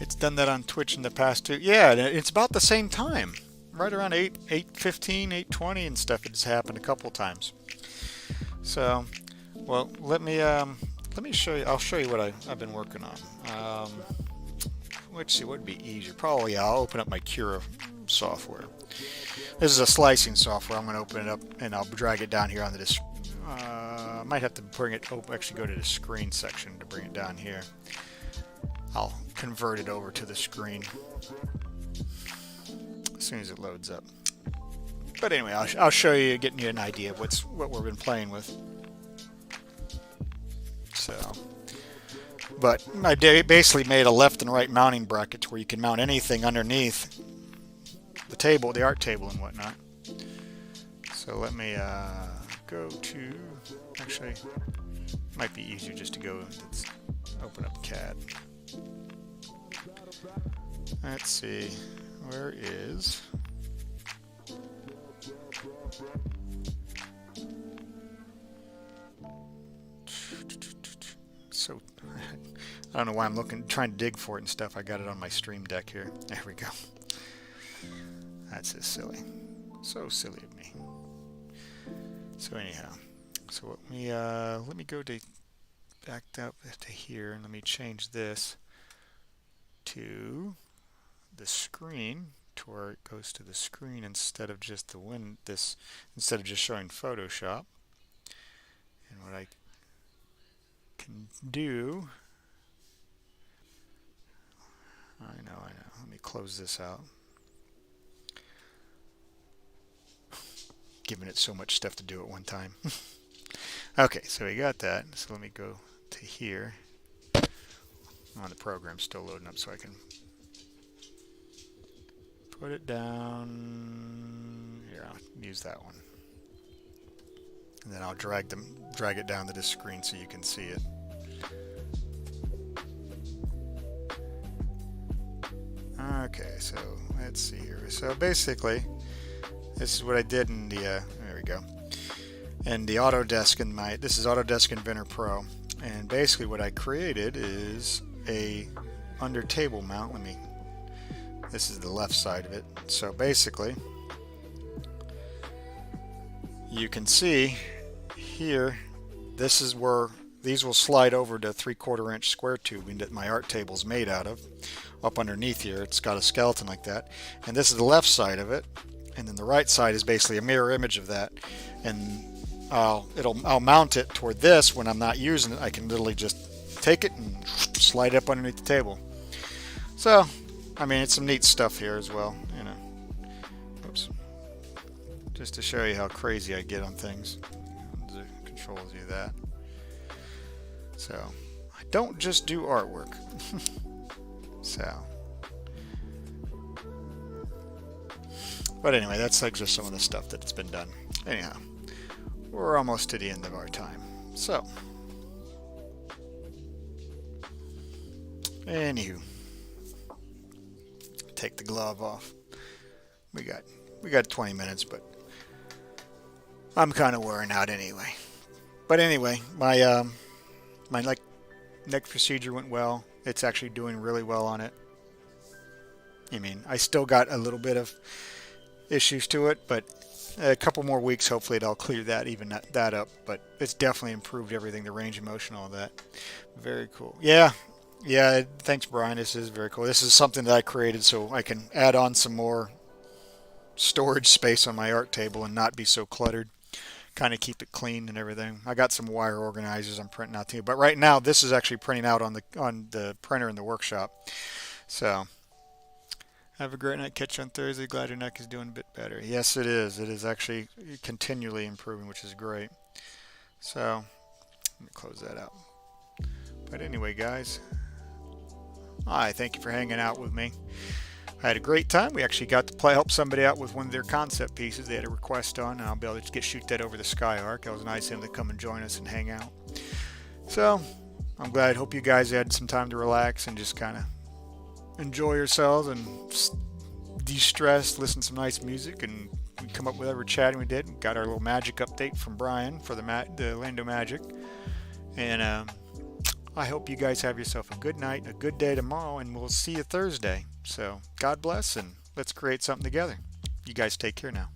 It's done that on Twitch in the past too. Yeah, it's about the same time, right around 8:15, 8:20 and stuff. It's happened a couple times. So, well, let me show you. I'll show you what I've been working on. Let's see, what would be easier? Probably, yeah, I'll open up my Cura software. This is a slicing software. I'm going to open it up and I'll drag it down here onto this. I might have to bring it. Actually, go to the screen section to bring it down here. I'll convert it over to the screen as soon as it loads up. But anyway, I'll show you, getting you an idea of what we've been playing with. So, but I basically made a left and right mounting brackets where you can mount anything underneath the table, the art table and whatnot. So let me go to, actually, it might be easier just to go, let's open up CAD. Let's see, where is, so, I don't know why I'm trying to dig for it and stuff. I got it on my stream deck here. There we go. That's just silly. So silly of me. So anyhow, so let me go to back up to here, and let me change this to the screen, to where it goes to the screen instead of just instead of just showing Photoshop. And what I can do, I know, let me close this out. Giving it so much stuff to do at one time. Okay, so we got that. So let me go to here. The program's still loading up, so I can put it down here. I'll use that one, and then I'll drag it down to this screen so you can see it. Okay, so let's see here. So basically, this is what I did in the, there we go, and the Autodesk in my, this is Autodesk Inventor Pro, and basically what I created is a under table mount. This is the left side of it. So basically, you can see here, this is where these will slide over to 3/4 inch square tubing that my art table is made out of. Up underneath here, it's got a skeleton like that, and this is the left side of it, and then the right side is basically a mirror image of that, and I'll mount it toward this when I'm not using it. I can literally just take it and slide it up underneath the table. So, I mean, it's some neat stuff here as well, you know. Oops. Just to show you how crazy I get on things. The controls do that. So, I don't just do artwork. So, but anyway, that's like just some of the stuff that's been done. Anyhow, we're almost to the end of our time. So, anywho, take the glove off. We got 20 minutes, but I'm kind of wearing out anyway. But anyway, my neck procedure went well. It's actually doing really well on it. I mean, I still got a little bit of issues to it, but a couple more weeks, hopefully it'll clear that, even that up. But it's definitely improved everything, the range of motion, all that. Very cool. Yeah, thanks, Brian. This is very cool. This is something that I created so I can add on some more storage space on my art table and not be so cluttered. Kind of keep it clean and everything. I got some wire organizers I'm printing out too, but right now this is actually printing out on the printer in the workshop. So have a great night. Catch you on Thursday. Glad your neck is doing a bit better. Yes, it is. It is actually continually improving, which is great. So let me close that out. But anyway, guys, hi, thank you for hanging out with me. I had a great time. We actually got to help somebody out with one of their concept pieces. They had a request on, and I'll be able to shoot that over the Sky Arc. That was nice of him to come and join us and hang out. So I'm glad. Hope you guys had some time to relax and just kind of enjoy yourselves and de-stress, listen to some nice music, and we come up with whatever chatting we did. We got our little magic update from Brian for the Lando Magic. And I hope you guys have yourself a good night, a good day tomorrow, and we'll see you Thursday. So God bless, and let's create something together. You guys take care now.